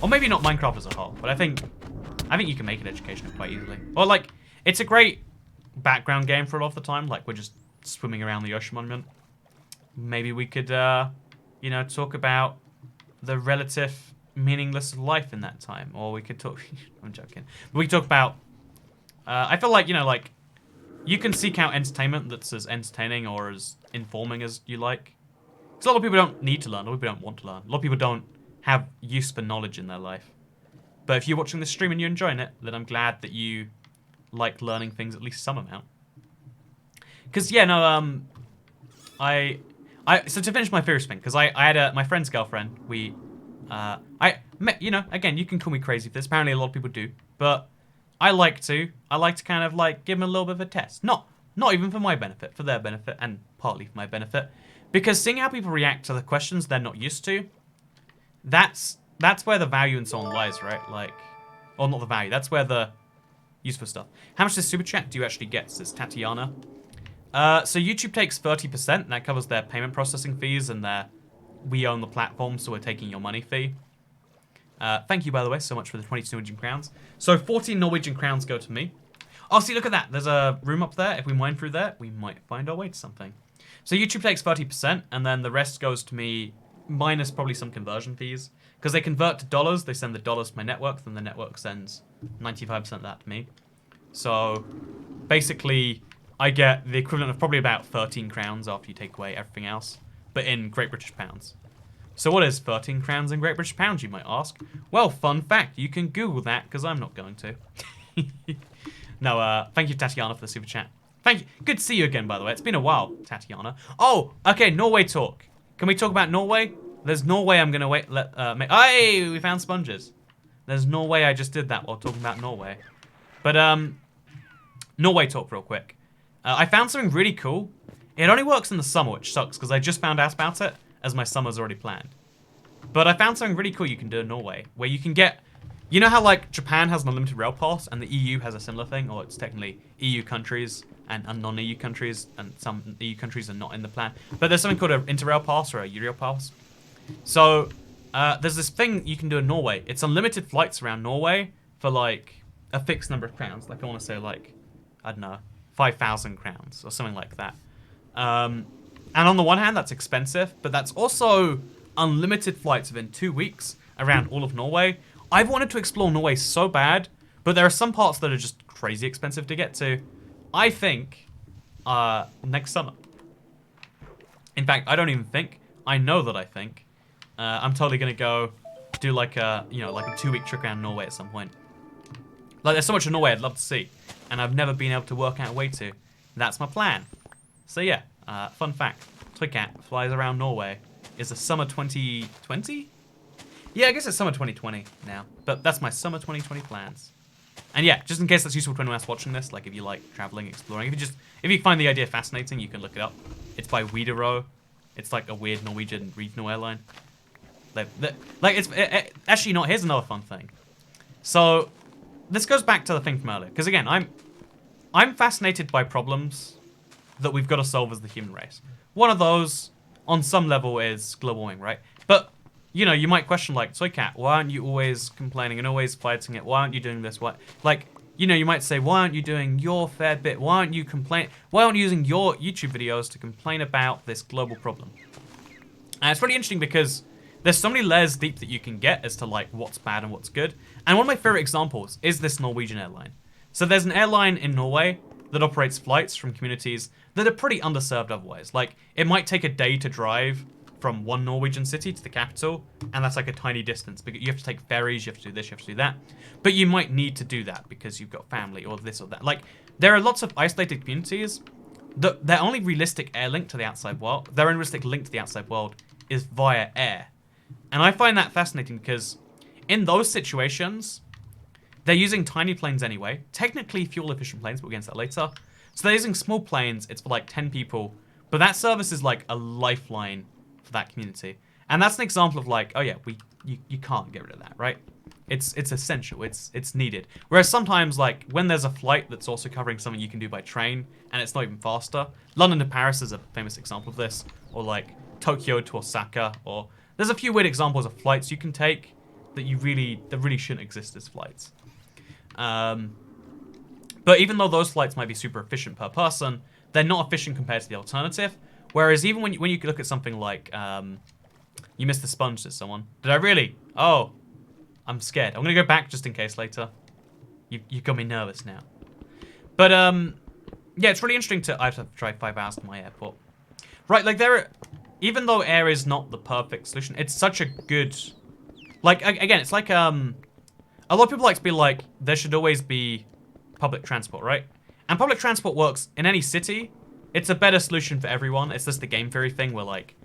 Or maybe not Minecraft as a whole, but I think you can make it educational quite easily. Or like, it's a great background game for a lot of the time. Like, we're just swimming around the ocean monument. Maybe we could, you know, talk about the relative meaningless of life in that time. Or we could talk... I'm joking. But we could talk about... I feel like, you know, like... You can seek out entertainment that's as entertaining or as informing as you like. Because a lot of people don't need to learn. A lot of people don't want to learn. A lot of people don't have use for knowledge in their life. But if you're watching this stream and you're enjoying it, then I'm glad that you like learning things at least some amount. Because, yeah, no, so to finish my first thing, because I had my friend's girlfriend, I met, you know, again, you can call me crazy for this, apparently a lot of people do, but I like to kind of like give them a little bit of a test. Not even for my benefit, for their benefit, and partly for my benefit. Because seeing how people react to the questions they're not used to, that's where the value and so on lies, right? Like, or not the value, that's where the useful stuff. How much does Super Chat do you actually get, says Tatiana? So YouTube takes 30%, and that covers their payment processing fees and we own the platform, so we're taking your money fee. Thank you, by the way, so much for the 22 Norwegian crowns. So 14 Norwegian crowns go to me. Oh, see, look at that. There's a room up there. If we mine through there, we might find our way to something. So YouTube takes 30%, and then the rest goes to me, minus probably some conversion fees. Because they convert to dollars, they send the dollars to my network, then the network sends 95% of that to me. So basically, I get the equivalent of probably about 13 crowns after you take away everything else, but in Great British pounds. So what is 13 crowns in Great British pounds, you might ask? Well, fun fact, you can Google that, because I'm not going to. No, thank you, Tatiana, for the super chat. Thank you. Good to see you again, by the way. It's been a while, Tatiana. Oh, okay, Norway talk. Can we talk about Norway? There's no way I'm gonna wait. Hey, we found sponges. There's no way I just did that while talking about Norway. But Norway talk real quick. I found something really cool. It only works in the summer, which sucks because I just found out about it as my summer's already planned. But I found something really cool you can do in Norway, where you can get, you know how like Japan has an unlimited rail pass and the EU has a similar thing, or it's technically EU countries and non-EU countries, and some EU countries are not in the plan. But there's something called an Interrail pass or a Eurail pass. So there's this thing you can do in Norway. It's unlimited flights around Norway for like a fixed number of crowns. Like I want to say like, I don't know, 5,000 crowns or something like that. And on the one hand, that's expensive, but that's also unlimited flights within 2 weeks around all of Norway. I've wanted to explore Norway so bad, but there are some parts that are just crazy expensive to get to. I think next summer. In fact, I don't even think. I know that I think. I'm totally gonna go do like a 2-week trip around Norway at some point. Like there's so much in Norway I'd love to see, and I've never been able to work out a way to. That's my plan. So yeah, fun fact: Toy Cat flies around Norway. Is the summer 2020? Yeah, I guess it's summer 2020 now. But that's my summer 2020 plans. And yeah, just in case that's useful to anyone else watching this, like if you like traveling, exploring, if you find the idea fascinating, you can look it up. It's by Widerøe. It's like a weird Norwegian regional airline. Actually, not. Here's another fun thing. So this goes back to the thing from earlier, because again, I'm fascinated by problems that we've got to solve as the human race. One of those, on some level, is global warming, right? But you know, you might question like, Soy Cat, why aren't you always complaining and always fighting it? Why aren't you doing this? What, like, you know, you might say, why aren't you doing your fair bit? Why aren't you Why aren't you using your YouTube videos to complain about this global problem? And it's really interesting because there's so many layers deep that you can get as to like what's bad and what's good. And one of my favorite examples is this Norwegian airline. So there's an airline in Norway that operates flights from communities that are pretty underserved otherwise. Like, it might take a day to drive from one Norwegian city to the capital, and that's like a tiny distance. Because you have to take ferries, you have to do this, you have to do that. But you might need to do that because you've got family or this or that. Like, there are lots of isolated communities that their only realistic air link to the outside world, their only realistic link to the outside world is via air. And I find that fascinating because in those situations, they're using tiny planes anyway. Technically fuel-efficient planes, but we'll get into that later. So they're using small planes. It's for like 10 people. But that service is like a lifeline for that community. And that's an example of like, oh yeah, you can't get rid of that, right? It's essential. It's needed. Whereas sometimes like when there's a flight that's also covering something you can do by train and it's not even faster. London to Paris is a famous example of this. Or like Tokyo to Osaka. Or there's a few weird examples of flights you can take that really shouldn't exist as flights. But even though those flights might be super efficient per person, they're not efficient compared to the alternative. Whereas even when you look at something like, you missed the sponge to someone. Did I really? Oh, I'm scared. I'm gonna go back just in case later. You got me nervous now. But yeah, it's really interesting I have to drive 5 hours to my airport. Right, like even though air is not the perfect solution, it's such a good, like again, it's like a lot of people like to be like, there should always be public transport, right? And public transport works in any city. It's a better solution for everyone. It's just the game theory thing where like,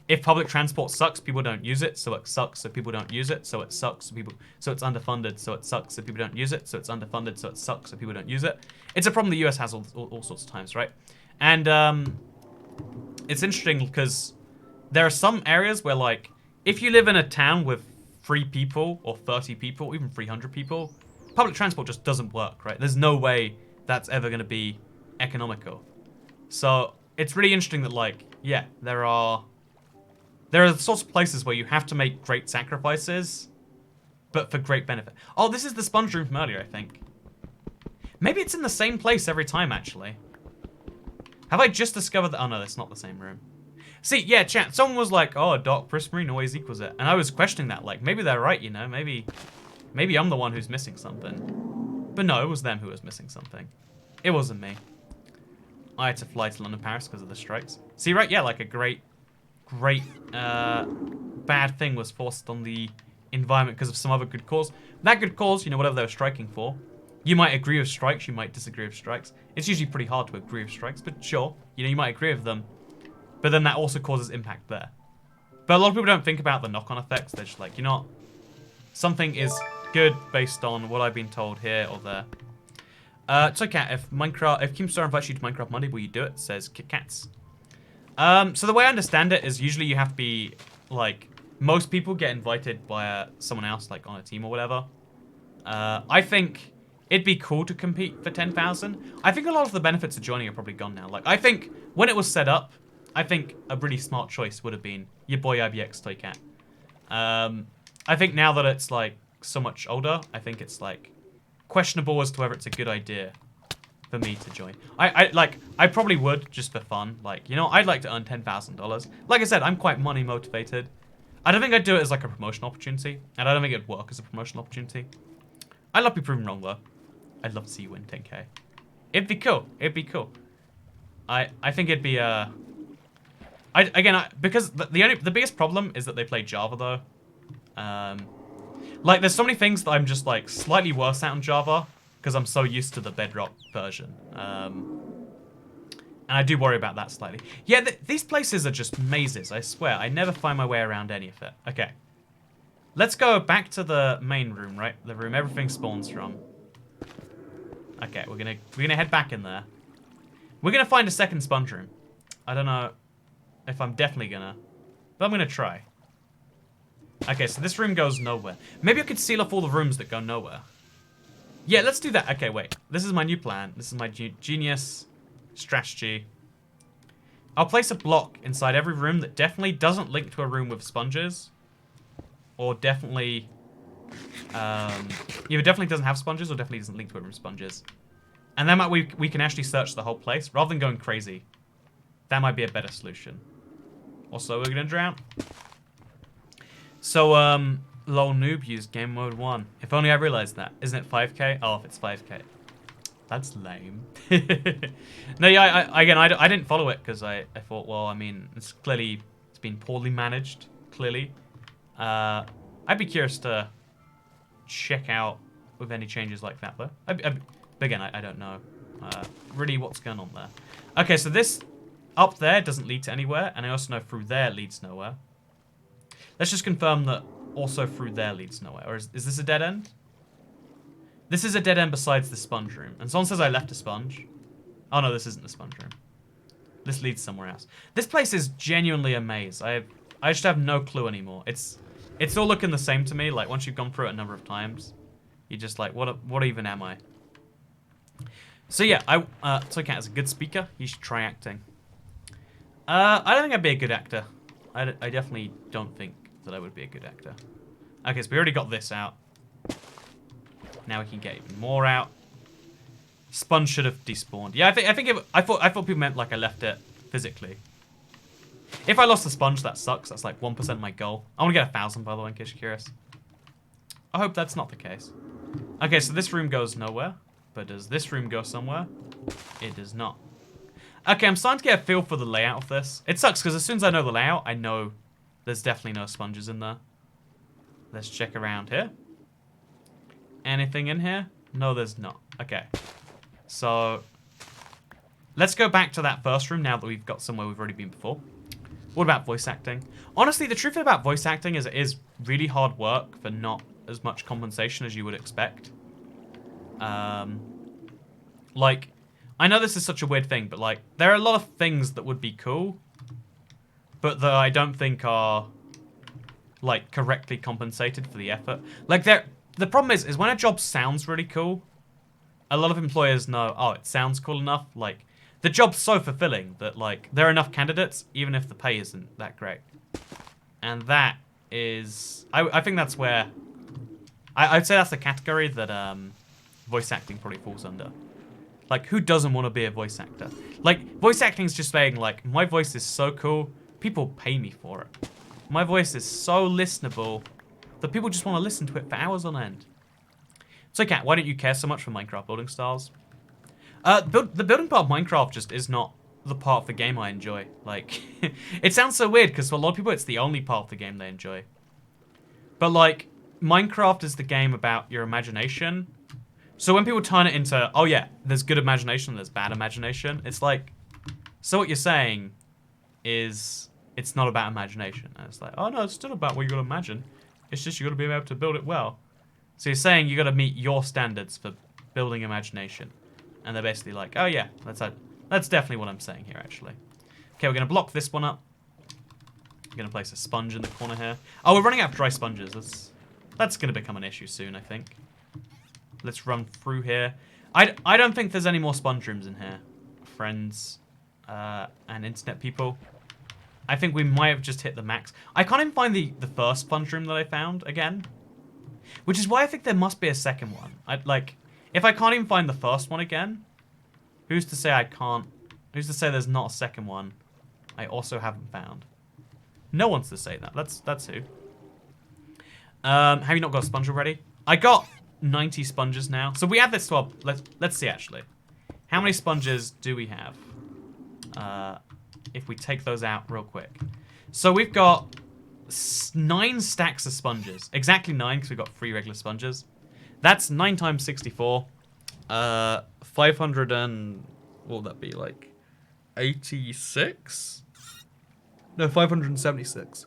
if public transport sucks, people don't use it, so it sucks, so people don't use it, so it sucks, so it's underfunded, so it sucks, so people don't use it, so it's underfunded, so it sucks, so people don't use it. It's a problem the US has all sorts of times, right? And it's interesting because there are some areas where like, if you live in a town with 3 people or 30 people, even 300 people, public transport just doesn't work, right? There's no way that's ever going to be economical. So it's really interesting that like, yeah, there are the sorts of places where you have to make great sacrifices, but for great benefit. Oh, this is the sponge room from earlier, I think. Maybe it's in the same place every time, actually. Have I just discovered that? Oh no, that's not the same room. See, yeah, chat, someone was like, oh, a dark prismarine always equals it. And I was questioning that, like, maybe they're right, you know? Maybe I'm the one who's missing something. But no, it was them who was missing something. It wasn't me. I had to fly to London, Paris because of the strikes. See, right, yeah, like a great bad thing was forced on the environment because of some other good cause. That good cause, you know, whatever they were striking for. You might agree with strikes, you might disagree with strikes. It's usually pretty hard to agree with strikes, but sure, you know, you might agree with them. But then that also causes impact there. But a lot of people don't think about the knock-on effects. They're just like, you know what? Something is good based on what I've been told here or there. So Cat, if Keemstar invites you to Minecraft Monday, will you do it? Says Kit Kats. So the way I understand it is usually you have to be, like, most people get invited by someone else, like on a team or whatever. I think it'd be cool to compete for 10,000. I think a lot of the benefits of joining are probably gone now. Like, I think when it was set up, I think a really smart choice would have been your boy IBX Toy Cat. I think now that it's like so much older, I think it's like questionable as to whether it's a good idea for me to join. I probably would just for fun. Like, you know, I'd like to earn $10,000. Like I said, I'm quite money motivated. I don't think I'd do it as like a promotion opportunity, and I don't think it'd work as a promotion opportunity. I'd love to be proven wrong though. I'd love to see you win 10K. It'd be cool. It'd be cool. I think it'd be because the biggest problem is that they play Java though. Like there's so many things that I'm just like slightly worse at on Java because I'm so used to the Bedrock version. And I do worry about that slightly. Yeah, these places are just mazes, I swear. I never find my way around any of it. Okay. Let's go back to the main room, right? The room everything spawns from. Okay, we're gonna head back in there. We're gonna find a second sponge room. I don't know if I'm definitely gonna, but I'm gonna try. Okay, so this room goes nowhere. Maybe I could seal off all the rooms that go nowhere. Yeah, let's do that. Okay, wait. This is my new plan. This is my genius strategy. I'll place a block inside every room that definitely doesn't link to a room with sponges. Or definitely... either definitely doesn't have sponges or definitely doesn't link to a room with sponges. And then we can actually search the whole place rather than going crazy. That might be a better solution. Also, we're gonna drown. So, lol noob used game mode 1. If only I realized that. Isn't it 5k? Oh, if it's 5k. That's lame. No, yeah, I didn't follow it because I thought, well, I mean, it's been poorly managed, clearly. I'd be curious to check out with any changes like that, though. But again, I don't know really what's going on there. Okay, so this up there doesn't lead to anywhere, and I also know through there leads nowhere. Let's just confirm that also through there leads nowhere. Or is this a dead end? This is a dead end besides the sponge room. And someone says I left a sponge. Oh no, this isn't the sponge room. This leads somewhere else. This place is genuinely a maze. I just have no clue anymore. It's all looking the same to me. Like once you've gone through it a number of times, you're just like, what even am I? So yeah, Toycat is a good speaker. You should try acting. I don't think I'd be a good actor. I definitely don't think that I would be a good actor. Okay, so we already got this out. Now we can get even more out. Sponge should have despawned. Yeah, I thought people meant like I left it physically. If I lost the sponge, that sucks. That's like 1% of my goal. I want to get 1,000, by the way, in case you're curious. I hope that's not the case. Okay, so this room goes nowhere. But does this room go somewhere? It does not. Okay, I'm starting to get a feel for the layout of this. It sucks because as soon as I know the layout, I know there's definitely no sponges in there. Let's check around here. Anything in here? No, there's not. Okay. So, let's go back to that first room now that we've got somewhere we've already been before. What about voice acting? Honestly, the truth about voice acting is it is really hard work for not as much compensation as you would expect. Like, I know this is such a weird thing, but like, there are a lot of things that would be cool, but that I don't think are, like, correctly compensated for the effort. Like, the problem is when a job sounds really cool, a lot of employers know, oh, it sounds cool enough. Like, the job's so fulfilling that, like, there are enough candidates, even if the pay isn't that great. And that is, I think that's where, I'd say that's the category that voice acting probably falls under. Like, who doesn't want to be a voice actor? Like, voice acting is just saying, like, my voice is so cool, people pay me for it. My voice is so listenable that people just want to listen to it for hours on end. So, Kat, why don't you care so much for Minecraft building styles? The building part of Minecraft just is not the part of the game I enjoy. Like, it sounds so weird because for a lot of people it's the only part of the game they enjoy. But, like, Minecraft is the game about your imagination. So when people turn it into, oh yeah, there's good imagination, there's bad imagination, it's like, so what you're saying is it's not about imagination. And it's like, oh no, it's still about what you gotta imagine. It's just you gotta be able to build it well. So you're saying you gotta meet your standards for building imagination. And they're basically like, oh yeah, that's definitely what I'm saying here, actually. Okay, we're gonna block this one up. We're gonna place a sponge in the corner here. Oh, we're running out of dry sponges. That's gonna become an issue soon, I think. Let's run through here. I don't think there's any more sponge rooms in here. Friends and internet people. I think we might have just hit the max. I can't even find the first sponge room that I found again. Which is why I think there must be a second one. If I can't even find the first one again, who's to say I can't? Who's to say there's not a second one I also haven't found? No one's to say that. That's who. Have you not got a sponge already? I got 90 sponges now. So we add this to our... Let's see, actually. How many sponges do we have? If we take those out real quick. So we've got 9 stacks of sponges. Exactly 9, because we've got 3 regular sponges. That's 9 times 64. 500 and... What will that be, like... 86? No, 576.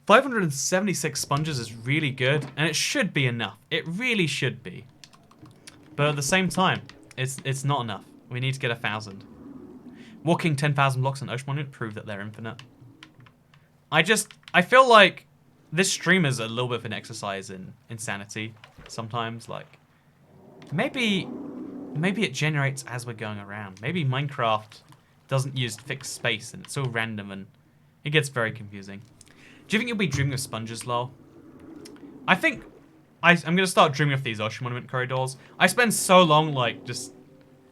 576 sponges is really good, and it should be enough. It really should be. But at the same time, it's not enough. We need to get 1,000. Walking 10,000 blocks on Ocean Monument prove that they're infinite. I feel like this stream is a little bit of an exercise in insanity sometimes. Like, maybe it generates as we're going around. Maybe Minecraft doesn't use fixed space and it's so random and it gets very confusing. Do you think you'll be dreaming of sponges, lol? I think I'm going to start dreaming of these Ocean Monument corridors. I spend so long, like, just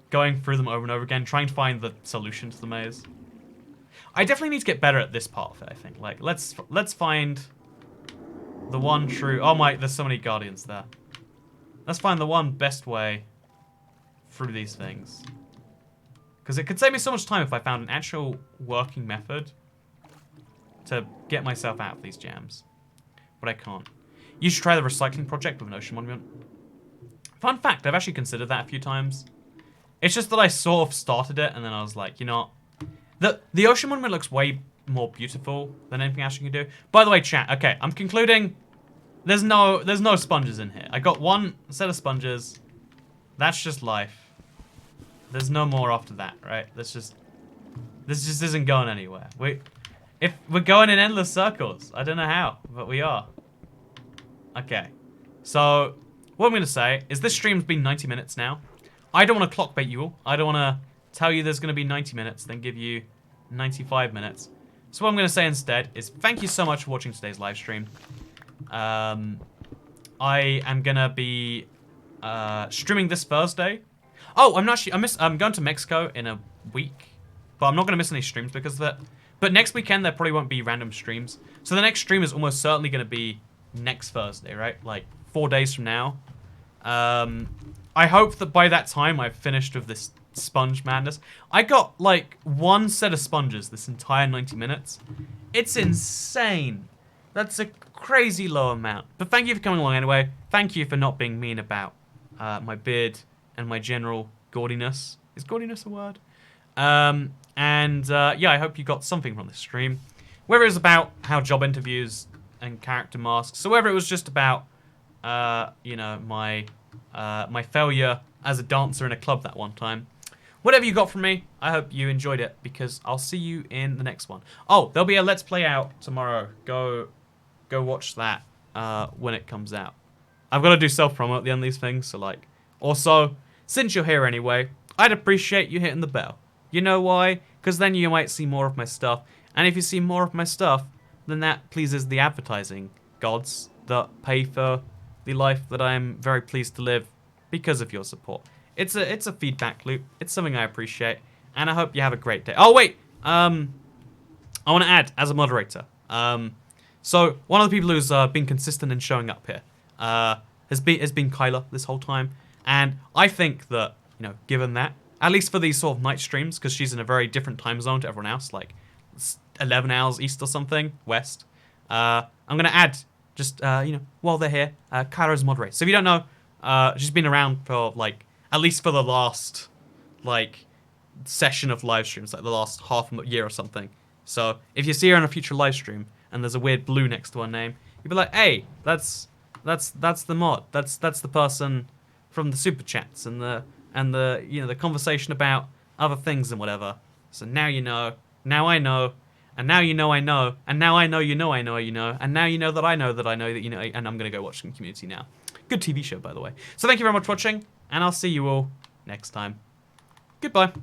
going through them over and over again, trying to find the solution to the maze. I definitely need to get better at this part of it, I think. Like, let's find the one true... Oh my, there's so many guardians there. Let's find the one best way through these things. Because it could save me so much time if I found an actual working method to get myself out of these jams. But I can't. You should try the recycling project with an Ocean Monument. Fun fact, I've actually considered that a few times. It's just that I sort of started it and then I was like, you know what? The Ocean Monument looks way more beautiful than anything else you can do. By the way, chat, okay, I'm concluding there's no sponges in here. I got one set of sponges. That's just life. There's no more after that, right? This just isn't going anywhere. If we're going in endless circles. I don't know how, but we are. Okay. So, what I'm going to say is this stream's been 90 minutes now. I don't want to clock bait you all. I don't want to tell you there's going to be 90 minutes, then give you 95 minutes. So what I'm going to say instead is thank you so much for watching today's live stream. I am going to be streaming this Thursday. Oh, I'm going to Mexico in a week, but I'm not going to miss any streams because of that. But next weekend, there probably won't be random streams. So the next stream is almost certainly going to be next Thursday, right? Like 4 days from now. I hope that by that time I've finished with this sponge madness. I got like 1 set of sponges this entire 90 minutes. It's insane. That's a crazy low amount. But thank you for coming along anyway. Thank you for not being mean about my beard and my general gaudiness. Is gaudiness a word? Yeah, I hope you got something from this stream. Whether it was about how job interviews and character masks, so whether it was just about, you know, my failure as a dancer in a club that one time. Whatever you got from me, I hope you enjoyed it, because I'll see you in the next one. Oh, there'll be a Let's Play out tomorrow. Go watch that when it comes out. I've got to do self-promo at the end of these things, so like... Also, since you're here anyway, I'd appreciate you hitting the bell. You know why? Because then you might see more of my stuff. And if you see more of my stuff, then that pleases the advertising gods that pay for the life that I'm very pleased to live because of your support. It's a feedback loop. It's something I appreciate. And I hope you have a great day. Oh, wait. I want to add, as a moderator. So, one of the people who's been consistent in showing up here has been Kyla this whole time. And I think that, you know, given that, at least for these sort of night streams, because she's in a very different time zone to everyone else, like 11 hours east or something, west. I'm going to add, just, you know, while they're here, Kyla as moderator. So if you don't know, she's been around for, like, at least for the last, like, session of live streams, like the last half a year or something. So if you see her in a future live stream and there's a weird blue next to her name, you'll be like, hey, that's the mod. That's the person from the super chats and the you know, the conversation about other things and whatever. So now you know, now I know, and now you know I know, and now I know you know I know you know, and now you know that I know that you know, and I'm gonna go watch some Community now. Good TV show, by the way. So thank you very much for watching, and I'll see you all next time. Goodbye.